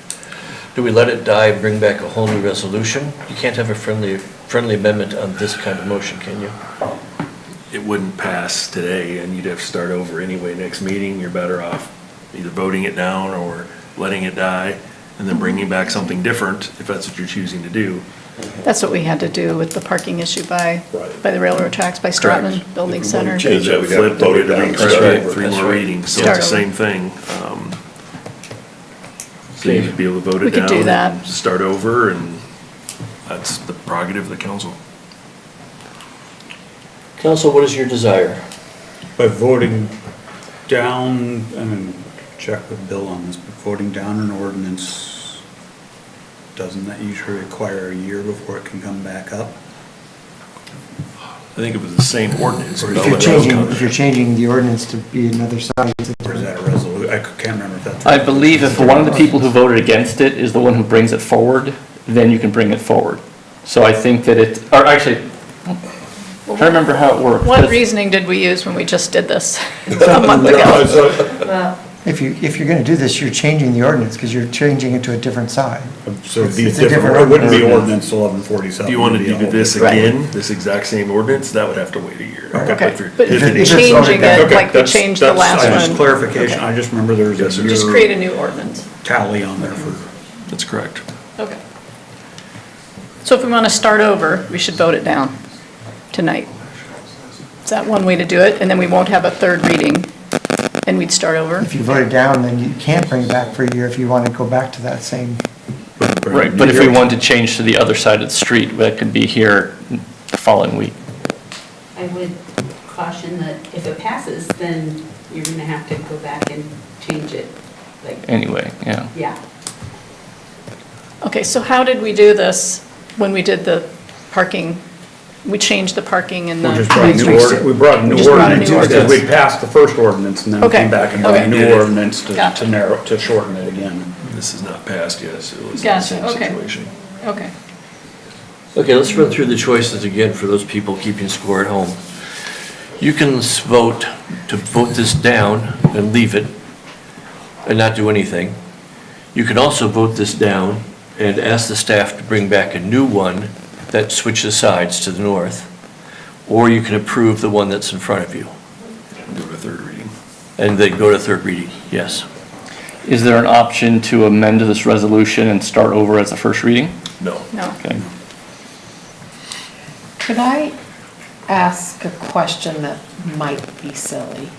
Do we let it die and bring back a whole new resolution? You can't have a friendly amendment on this kind of motion, can you? It wouldn't pass today, and you'd have to start over anyway next meeting. You're better off either voting it down or letting it die, and then bringing back something different, if that's what you're choosing to do. That's what we had to do with the parking issue by the railroad tracks, by Stratton Building Center. Change that, we'd have to Flip, then vote we it had to down. read That's right. three That's more right. readings, so Start it's the over. same thing. So you'd be able to vote We it could down. do that. and Start over, and that's the prerogative of the council. Council, what is your desire? By voting down, check with Bill on this, but voting down an ordinance, doesn't that usually require a year before it can come back up? I think it was the same ordinance. but If I'll you're let Bill changing, comment. if you're changing the ordinance to be another size. Or is that a resolution? I can't remember if that's. I believe if one of the people who voted against it is the one who brings it forward, then you can bring it forward. So I think that or actually, I'm trying to remember how it works. What 'cause- reasoning did we use when we just did this a month ago? If you're gonna do this, you're changing the ordinance, because you're changing it to a different side. So it'd be It's a different, it wouldn't be ordinance 1147. If you wanted it'd to be do a this whole different- again, this exact same ordinance, that would have to wait a year. Okay, If you're but pivoting- it's already changing done. it Okay, like we that's- changed the that's- last I just one. clarification, I just remember there was Yes, sir. a Just year create a new ordinance. tally on there for. That's correct. Okay. So if we want to start over, we should vote it down tonight. Is that one way to do it? And then we won't have a third reading, and we'd start over? If you vote it down, then you can't bring it back for a year if you want to go back to that same. Right, but if we wanted to change to the other side of the street, that could be here the following week. I would caution that if it passes, then you're gonna have to go back and change it, like, Anyway, yeah. yeah. Okay, so how did we do this when we did the parking? We changed the parking in the. We just brought a new we brought a new just brought a new ordinance, because ordinance. we passed the first ordinance and then we Okay, came back and brought okay. a new ordinance Gotcha. to narrow, to shorten it again. This is not passed yet, so it's the Gotcha, same okay. situation. Okay. Okay, let's run through the choices again for those people keeping score at home. You can vote to vote this down and leave it and not do anything. You can also vote this down and ask the staff to bring back a new one that switches sides to the north. Or you can approve the one that's in front of you. Go to third reading. And then go to third reading, yes. Is there an option to amend this resolution and start over as a first reading? No. No. Okay. Could I ask a question that might be silly?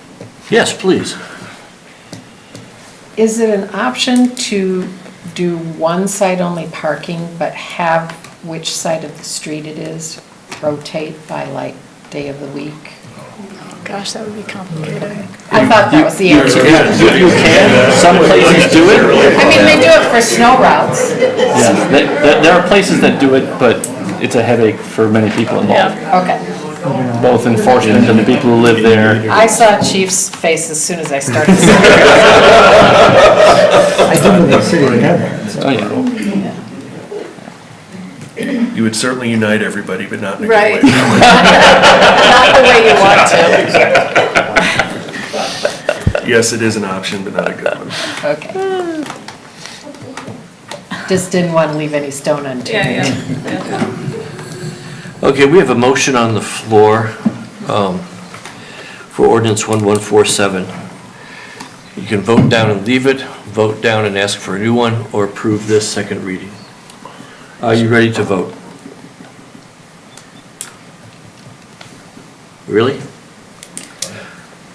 Yes, please. Is it an option to do one side only parking, but have which side of the street it is rotate by like day of the week? Gosh, that would be complicated. I thought that was the answer. You can, some places do it. I mean, they do it for snow routes. Yeah, there are places that do it, but it's a headache for many people involved. Okay. Both enforcement and the people who live there. I saw Chief's face as soon as I started saying I do live in the city of Denver. Oh, yeah. You would certainly unite everybody, but not in a good Right. way. Not the way you want to. Yes, it is an option, but not a good one. Okay. Just didn't want to leave any stone unturned. Okay, we have a motion on the floor for ordinance 1147. You can vote down and leave it, vote down and ask for a new one, or approve this second reading. Are you ready to vote? Really?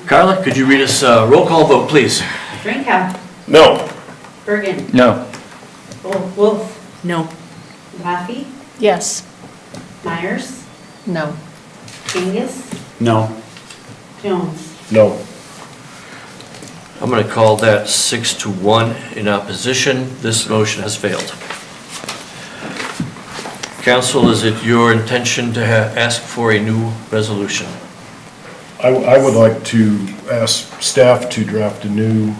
Carla, could you read us a roll call vote, please? Drinkow, No. Bergen, No. Wolf, No. Laffey, Yes. Myers, No. Kangas, No. Jones. No. I'm going to call that 6-1 in opposition. This motion has failed. Council, is it your intention to ask for a new resolution? I would like to ask staff to draft a new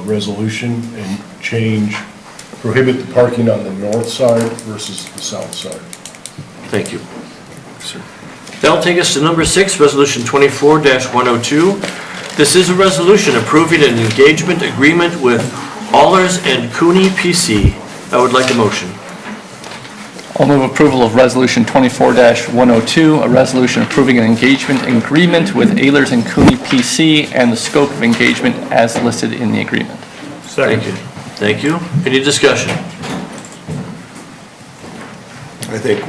resolution and change, prohibit the parking on the north side versus the south side. Thank you. That'll take us to number 6, Resolution 24-102. This is a resolution approving an engagement agreement with Allers and Cooney PC. I would like a motion. I'll move approval of Resolution 24-102, a resolution approving an engagement agreement with Ehlers and Cooney PC and the scope of engagement as listed in the agreement. Second. Thank you. Any discussion? I think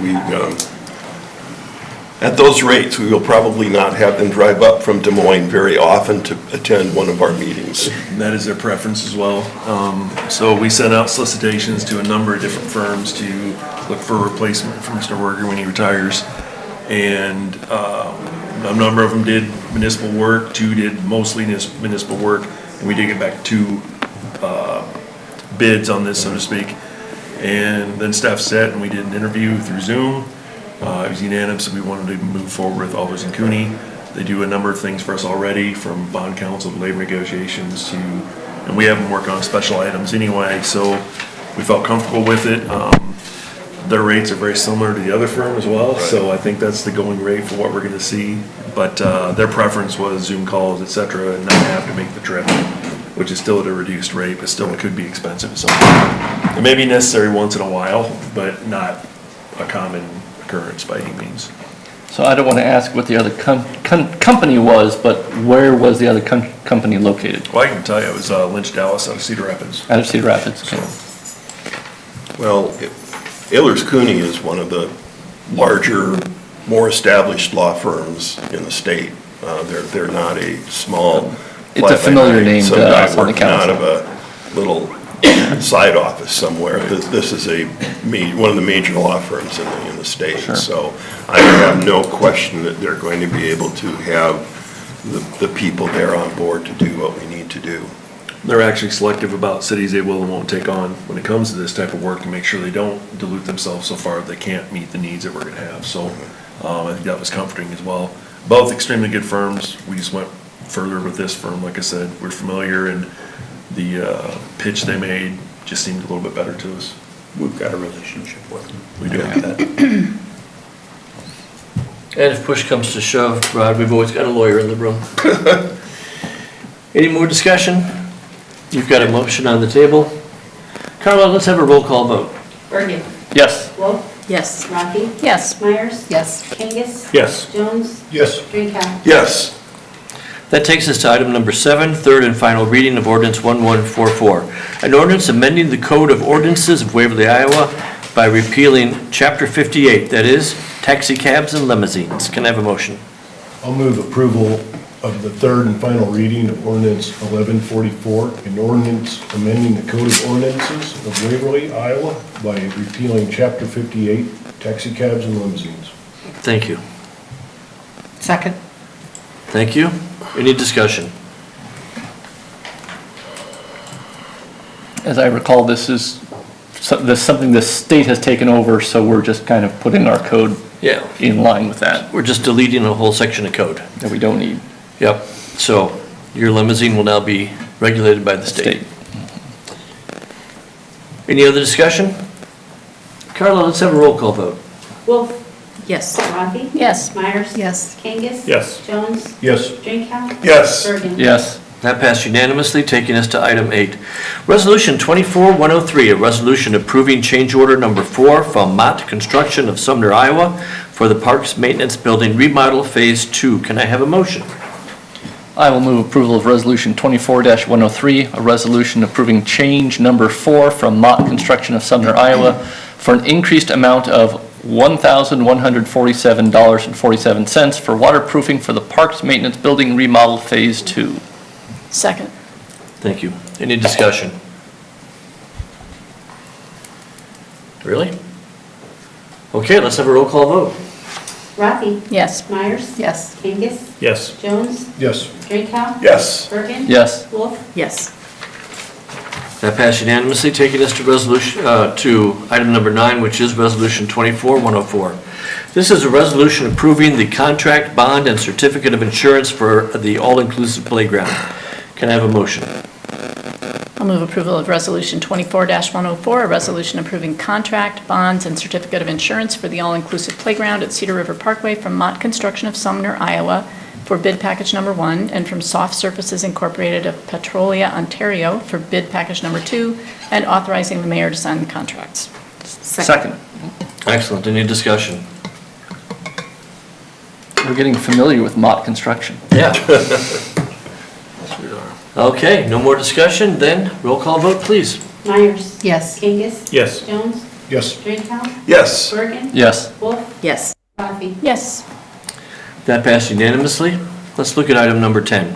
at those rates, we will probably not have them drive up from Des Moines very often to attend one of our meetings. That is their preference as well. So we sent out solicitations to a number of different firms to look for a replacement for Mr. Werger when he retires. And a number of them did municipal work, 2 did mostly municipal work, and we did get back 2 bids on this, so to speak. And then staff set and we did an interview through Zoom. It was unanimous that we wanted to move forward with Allers and Cooney. They do a number of things for us already, from bond counsel to labor negotiations to, and we have them work on special items anyway, so we felt comfortable with it. Their rates are very similar to the other firm as well, so I think that's the going rate for what we're gonna see. But their preference was Zoom calls, et cetera, and not have to make the trip, which is still at a reduced rate, but still it could be expensive at some point. It may be necessary once in a while, but not a common occurrence by any means. So I don't want to ask what the other company was, but where was the other company located? Well, I can tell you, it was Lynch Dallas out of Cedar Rapids. Out of Cedar Rapids, okay. Well, Ehlers Cooney is one of the larger, more established law firms in the state. They're not a small. It's a familiar name to us on the working out council. of a little side office somewhere. This is one of the major law firms in the state. Sure. So I have no question that they're going to be able to have the people there on board to do what we need to do. They're actually selective about cities they will and won't take on when it comes to this type of work, to make sure they don't dilute themselves so far that they can't meet the needs that we're gonna have. So I think that was comforting as well. Both extremely good firms. We just went further with this firm. Like I said, we're familiar, and the pitch they made just seemed a little bit better to us. We've got a relationship with them. We do. And if push comes to shove, Rod, we've always got a lawyer in the room. Any more discussion? You've got a motion on the table. Carla, let's have a roll call vote. Bergen. Yes. Wolf. Yes. Rocky. Yes. Myers. Yes. Kangas. Yes. Jones. Yes. Drinkow. Yes. That takes us to item number 7, third and final reading of ordinance 1144. An ordinance amending the Code of Ordinances of Waverly, Iowa by repealing Chapter 58, that is, taxi cabs and limousines. Can I have a motion? I'll move approval of the third and final reading of ordinance 1144, an ordinance amending the Code of Ordinances of Waverly, Iowa by repealing Chapter 58, taxi cabs and limousines. Thank you. Second. Thank you. Any discussion? As I recall, this is something the state has taken over, so we're just kind of putting our code Yeah. in line with that, We're just deleting a whole section of code. that we don't need. Yep. So your limousine will now be regulated by the state. Any other discussion? Carla, let's have a roll call vote. Wolf. Yes. Rocky. Yes. Myers. Yes. Kangas. Yes. Jones. Yes. Drinkow. Yes. Bergen. Yes. That passed unanimously, taking us to item 8. Resolution 24103, a resolution approving change order number 4 from Mott Construction of Sumner, Iowa for the Parks Maintenance Building Remodel Phase 2. Can I have a motion? I will move approval of Resolution 24-103, a resolution approving change number 4 from Mott Construction of Sumner, Iowa for an increased amount of $1,147.47 for waterproofing for the Parks Maintenance Building Remodel Phase 2. Second. Thank you. Any discussion? Really? Okay, let's have a roll call vote. Rocky. Yes. Myers. Yes. Kangas. Yes. Jones. Yes. Drinkow. Yes. Bergen. Yes. Wolf. Yes. That passed unanimously, taking us to to item number 9, which is Resolution 24104. This is a resolution approving the contract, bond, and certificate of insurance for the all-inclusive playground. Can I have a motion? I'll move approval of Resolution 24-104, a resolution approving contract, bonds, and certificate of insurance for the all-inclusive playground at Cedar River Parkway from Mott Construction of Sumner, Iowa, for bid package number 1, and from Soft Surfaces Incorporated of Petrolia, Ontario, for bid package number 2, and authorizing the mayor to sign the contracts. Second. Excellent. Any discussion? We're getting familiar with Mott Construction. Yeah. Okay, no more discussion, then roll call vote, please. Myers. Yes. Kangas. Yes. Jones. Yes. Drinkow. Yes. Bergen. Yes. Wolf. Yes. Rocky. Yes. That passed unanimously. Let's look at item number 10.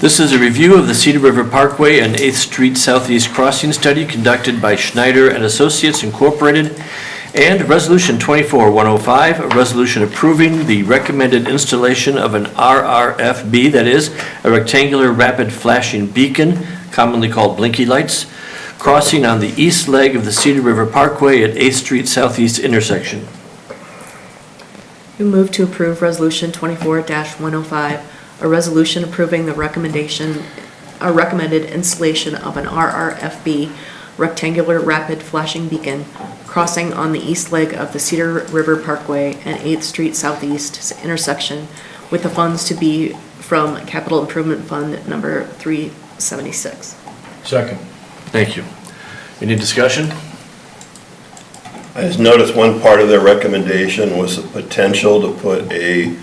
This is a review of the Cedar River Parkway and 8th Street Southeast Crossing Study conducted by Schneider and Associates Incorporated, and Resolution 24105, a resolution approving the recommended installation of an RRFB, that is, a rectangular rapid flashing beacon, commonly called blinky lights, crossing on the east leg of the Cedar River Parkway at 8th Street Southeast intersection. We move to approve Resolution 24-105, a resolution approving the recommended installation of an RRFB, rectangular rapid flashing beacon, crossing on the east leg of the Cedar River Parkway and 8th Street Southeast intersection, with the funds to be from Capital Improvement Fund number 376. Second. Thank you. Any discussion? I just noticed one part of their recommendation was the potential to put a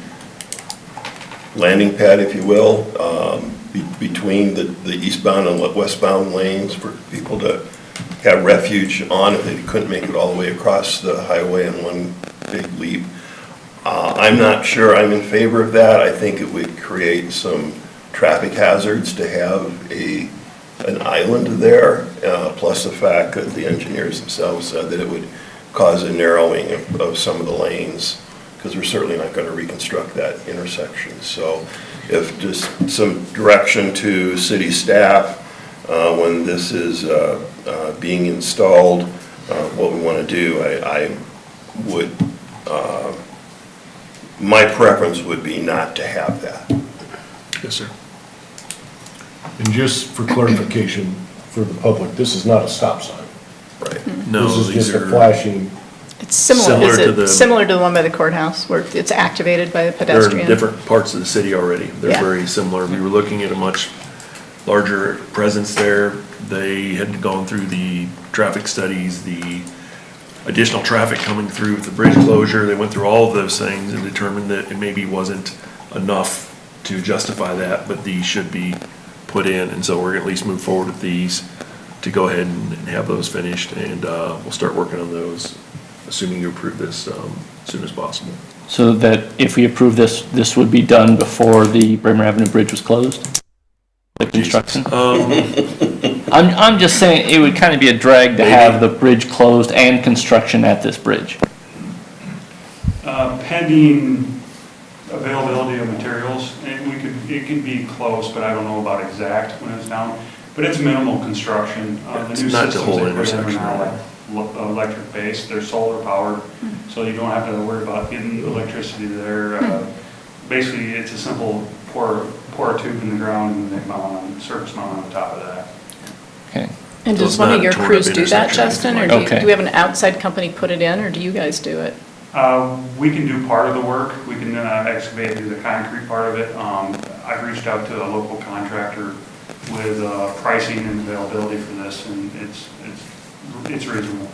landing pad, if you will, between the eastbound and westbound lanes for people to have refuge on if they couldn't make it all the way across the highway in one big leap. I'm not sure I'm in favor of that. I think it would create some traffic hazards to have an island there, plus the fact that the engineers themselves said that it would cause a narrowing of some of the lanes, because we're certainly not going to reconstruct that intersection. So if just some direction to city staff when this is being installed, what we want to do, I would, my preference would be not to have that. Yes, sir. And just for clarification for the public, this is not a stop sign. Right. No, This is these just a are, flashing It's similar, Similar is to it the- similar to the one by the courthouse where it's activated by the They're pedestrian? in different parts of the city already. They're Yeah. very similar. We were looking at a much larger presence there. They had gone through the traffic studies, the additional traffic coming through with the bridge closure. They went through all of those things and determined that it maybe wasn't enough to justify that, but these should be put in. And so we're gonna at least move forward with these to go ahead and have those finished, and we'll start working on those, assuming you approve this as soon as possible. So that if we approve this, this would be done before the Bremer Avenue Bridge was closed? The construction? I'm just saying, it would kind of be a drag to have the bridge closed and construction at this bridge. Pending availability of materials, and it could be close, but I don't know about exact when it's down. But it's minimal construction. The It's new not the systems whole they put in are intersection, now right? electric based, they're solar powered, so you don't have to worry about getting electricity there. Basically, it's a simple pour a tube in the ground and they surface mount on the top of that. Okay. And So does it's one not of a your torn-up crews do that, intersection or Justin? Or anything like that. do we have an outside company put it in, or do you guys do it? We can do part of the work, we can excavate and do the concrete part of it. I've reached out to a local contractor with pricing and availability for this, and it's reasonable.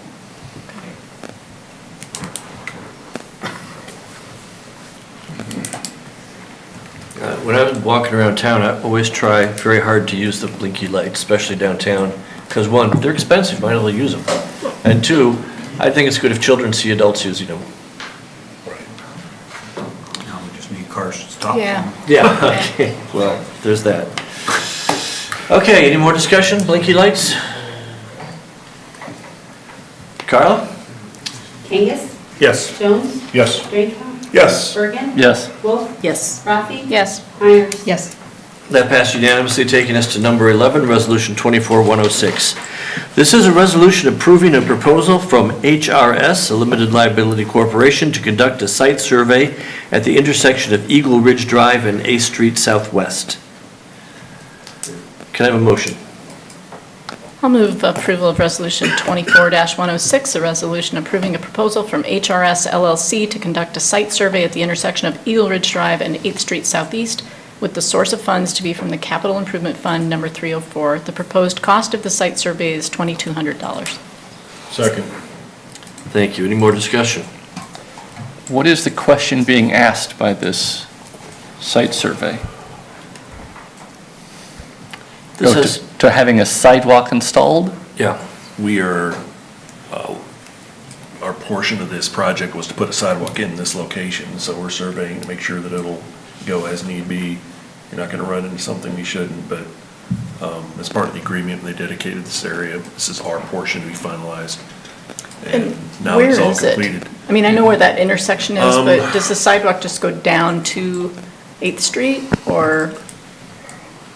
When I'm walking around town, I always try very hard to use the blinky lights, especially downtown, because one, they're expensive, might as well use them. And two, I think it's good if children see adults using them. Now we just need cars to stop. Yeah. Yeah, okay, well, there's that. Okay, any more discussion, blinky lights? Carla? Kangas? Yes. Jones? Yes. Drinkow? Yes. Bergen? Yes. Wolf? Yes. Rafi? Yes. Myers? Yes. That passed unanimously, taking us to number 11, Resolution 24-106. This is a resolution approving a proposal from HRS, a limited liability corporation, to conduct a site survey at the intersection of Eagle Ridge Drive and A Street Southwest. Can I have a motion? I'll move approval of Resolution 24-106, a resolution approving a proposal from HRS LLC to conduct a site survey at the intersection of Eagle Ridge Drive and 8th Street Southeast, with the source of funds to be from the Capital Improvement Fund number 304. The proposed cost of the site survey is $2,200. Second. Thank you. Any more discussion? What is the question being asked by this site survey? This Oh, is, to having a sidewalk installed? yeah. We are, our portion of this project was to put a sidewalk in this location, so we're surveying to make sure that it'll go as need be. You're not gonna run into something we shouldn't, but as part of the agreement, they dedicated this area. This is our portion to be finalized. And now Where it's all is it? completed. I mean, I know where that intersection is, Um, but does the sidewalk just go down to 8th Street, or?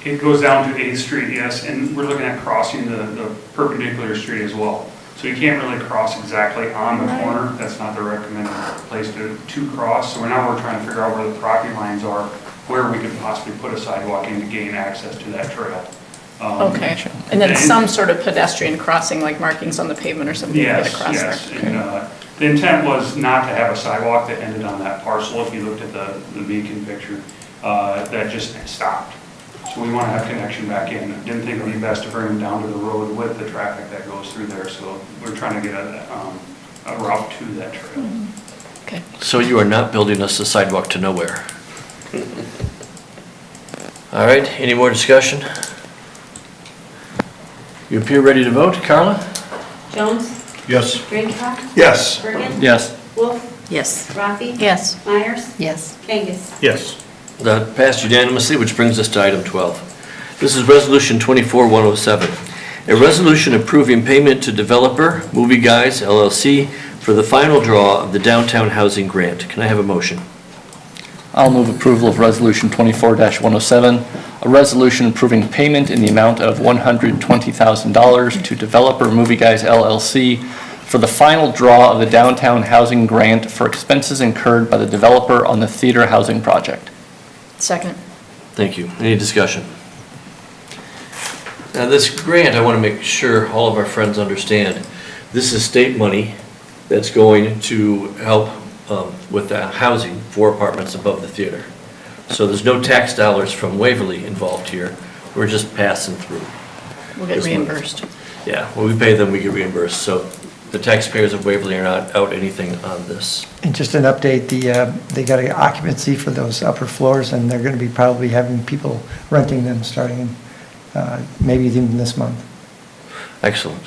It goes down to 8th Street, yes, and we're looking at crossing the perpendicular street as well. So you can't really cross exactly on the corner, that's not the recommended place to cross. So now we're trying to figure out where the property lines are, where we could possibly put a sidewalk in to gain access to that trail. Okay, and then some sort of pedestrian crossing, like markings on the pavement or something to get Yes, across there? yes. And the intent was not to have a sidewalk that ended on that parcel. If you looked at the beacon picture, that just stopped. So we want to have connection back in. Didn't think it would be best to bring them down to the road with the traffic that goes through there. So we're trying to get a route to that trail. Okay. So you are not building us a sidewalk to nowhere? All right, any more discussion? You appear ready to vote, Carla? Jones? Yes. Drinkow? Yes. Bergen? Yes. Wolf? Yes. Rafi? Yes. Myers? Yes. Kangas? Yes. That passed unanimously, which brings us to item 12. This is Resolution 24-107, a resolution approving payment to developer, Movie Guys LLC, for the final draw of the downtown housing grant. Can I have a motion? I'll move approval of Resolution 24-107, a resolution approving payment in the amount of $120,000 to Developer Movie Guys LLC for the final draw of the downtown housing grant for expenses incurred by the developer on the theater housing project. Second. Thank you. Any discussion? Now, this grant, I want to make sure all of our friends understand, this is state money, that's going to help with the housing for apartments above the theater. So there's no tax dollars from Waverly involved here. We're just passing through. We'll get reimbursed. Yeah, when we pay them, we get reimbursed. So the taxpayers of Waverly are not out anything on this. And just an update, they got an occupancy for those upper floors, and they're going to be probably having people renting them starting maybe even this month. Excellent.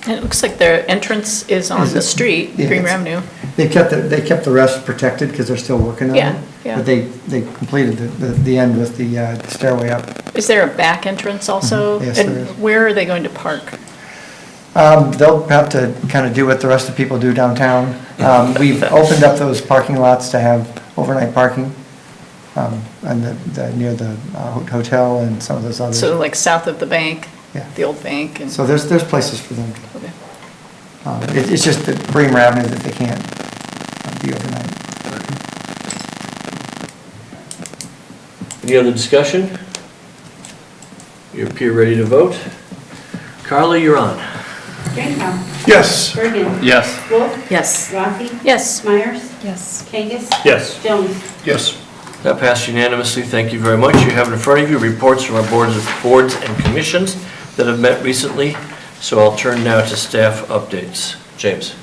And it looks like their entrance is on the street, Yeah, Green it's- Avenue. They kept the rest protected because they're still working on it. Yeah, yeah. But they completed the end with the stairway up. Is there a back entrance also? Mhm. Yes, there And is. where are they going to park? They'll have to kind of do what the rest of the people do downtown. We've opened up those parking lots to have overnight parking, and near the hotel and some of those others. So like south of the bank? Yeah. The old bank? And So there's places for them. Okay. It's just the Bremer Avenue that they can't be overnight. Any other discussion? You appear ready to vote. Carla, you're on. Drinkow? Yes. Bergen? Yes. Wolf? Yes. Rafi? Yes. Myers? Yes. Kangas? Yes. Jones? Yes. That passed unanimously. Thank you very much. You have in front of you reports from our boards and commissions that have met recently. So I'll turn now to staff updates. James.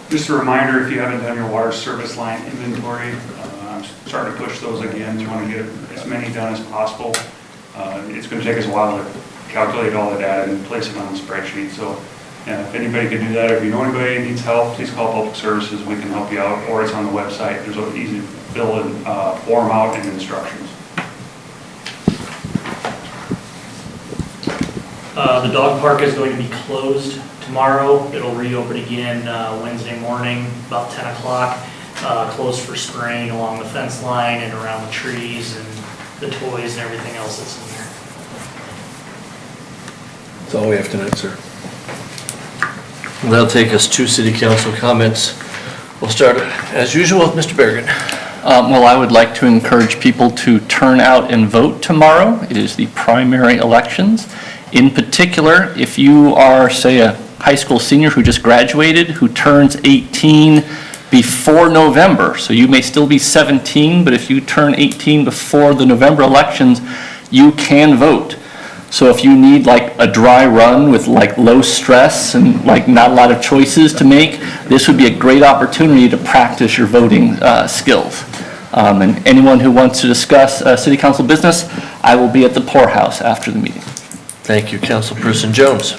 Just a reminder, if you haven't done your water service line inventory, I'm starting to push those again. We want to get as many done as possible. It's going to take us a while to calculate all the data and place it on the spreadsheet. So if anybody could do that, or if you know anybody who needs help, please call Public Services. We can help you out, or it's on the website. There's an easy to fill in form out and instructions. The dog park is going to be closed tomorrow. It'll reopen again Wednesday morning, about 10 o'clock. Closed for spraying along the fence line and around the trees and the toys and everything else that's in there. That's all we have tonight, sir. That'll take us to city council comments. We'll start, as usual, with Mr. Bergen. Well, I would like to encourage people to turn out and vote tomorrow. It is the primary elections. In particular, if you are, say, a high school senior who just graduated, who turns 18 before November, so you may still be 17, but if you turn 18 before the November elections, you can vote. So if you need like a dry run with like low stress and like not a lot of choices to make, this would be a great opportunity to practice your voting skills. And anyone who wants to discuss city council business, I will be at the poorhouse after the meeting. Thank you, Councilperson Jones.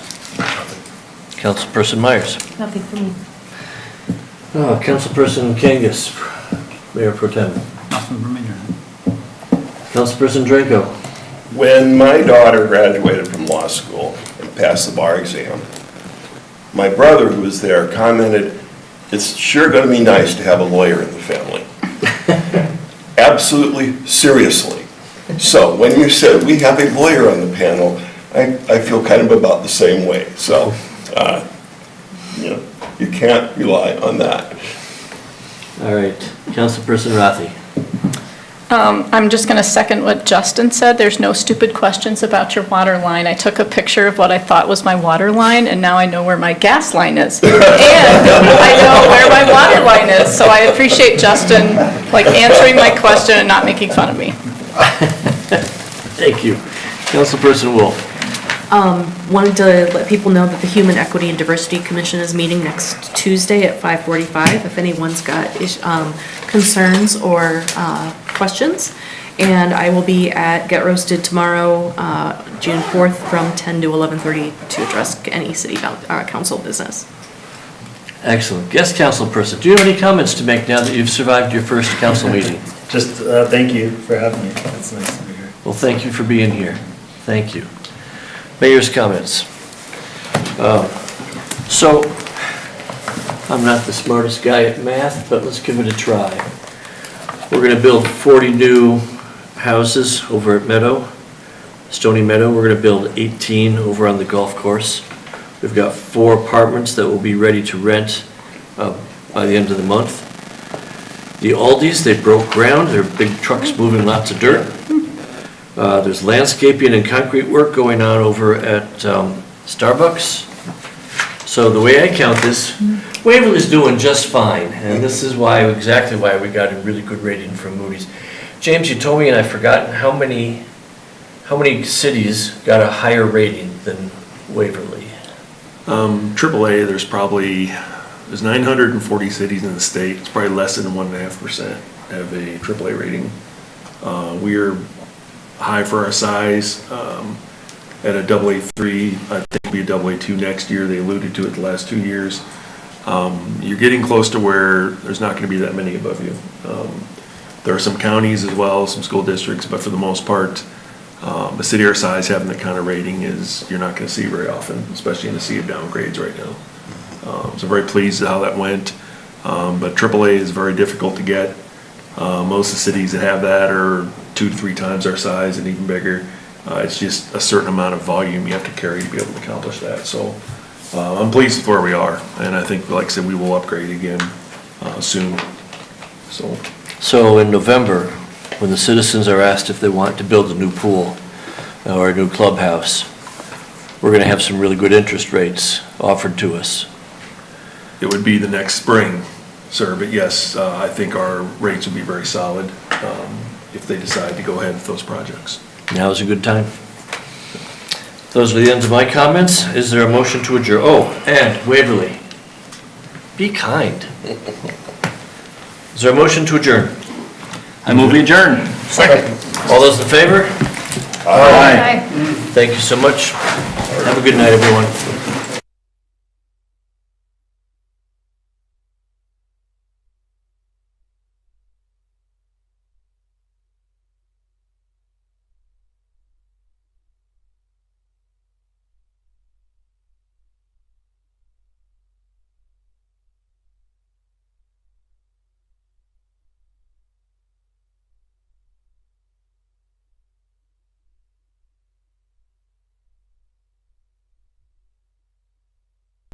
Councilperson Myers. Nothing for me. Councilperson Kangas, Mayor Pro Tem. Nothing from me. Councilperson Draco. When my daughter graduated from law school and passed the bar exam, my brother, who was there, commented, "It's sure going to be nice to have a lawyer in the family." Absolutely, seriously. So when you said we have a lawyer on the panel, I feel kind of about the same way. So, you can't rely on that. All right, Councilperson Rathi. I'm just going to second what Justin said. There's no stupid questions about your water line. I took a picture of what I thought was my water line, and now I know where my gas line is. And I know where my water line is. So I appreciate Justin, answering my question and not making fun of me. Thank you. Councilperson Wolf. Wanted to let people know that the Human Equity and Diversity Commission is meeting next Tuesday at 5:45, if anyone's got concerns or questions. And I will be at Get Roasted tomorrow, June 4th, from 10 to 11:30 to address any city council business. Excellent. Guest councilperson, do you have any comments to make now that you've survived your first council meeting? Just thank you for having me. It's nice to be here. Well, thank you for being here. Thank you. Mayor's comments. So, I'm not the smartest guy at math, but let's give it a try. We're going to build 40 new houses over at Stony Meadow. We're going to build 18 over on the golf course. We've got 4 apartments that will be ready to rent by the end of the month. The Aldis, they broke ground. They're big trucks moving lots of dirt. There's landscaping and concrete work going on over at Starbucks. So the way I count this, Waverly's doing just fine, and this is why, exactly why we got a really good rating from Moody's. James, you told me, and I've forgotten, how many cities got a higher rating than Waverly? AAA, there's 940 cities in the state. It's probably less than 1.5% have a AAA rating. We're high for our size, at a AA3, I think it'll be a AA2 next year. They alluded to it the last 2 years. You're getting close to where there's not gonna be that many above you. There are some counties as well, some school districts, but for the most part, a city our size having that kind of rating is, you're not gonna see very often, especially in the sea of downgrades right now. So very pleased at how that went. But AAA is very difficult to get. Most of the cities that have that are 2 to 3 times our size and even bigger. It's just a certain amount of volume you have to carry to be able to accomplish that. So I'm pleased with where we are, and I think, like I said, we will upgrade again soon. So in November, when the citizens are asked if they want to build a new pool or a new clubhouse, we're gonna have some really good interest rates offered to us. It would be the next spring, sir, but yes, I think our rates will be very solid if they decide to go ahead with those projects. Now's a good time. Those are the ends of my comments. Is there a motion to adjourn? Oh, and Waverly, be kind. Is there a motion to adjourn? I move we adjourn. Second. All those in favor? Aye. Thank you so much. Have a good night, everyone.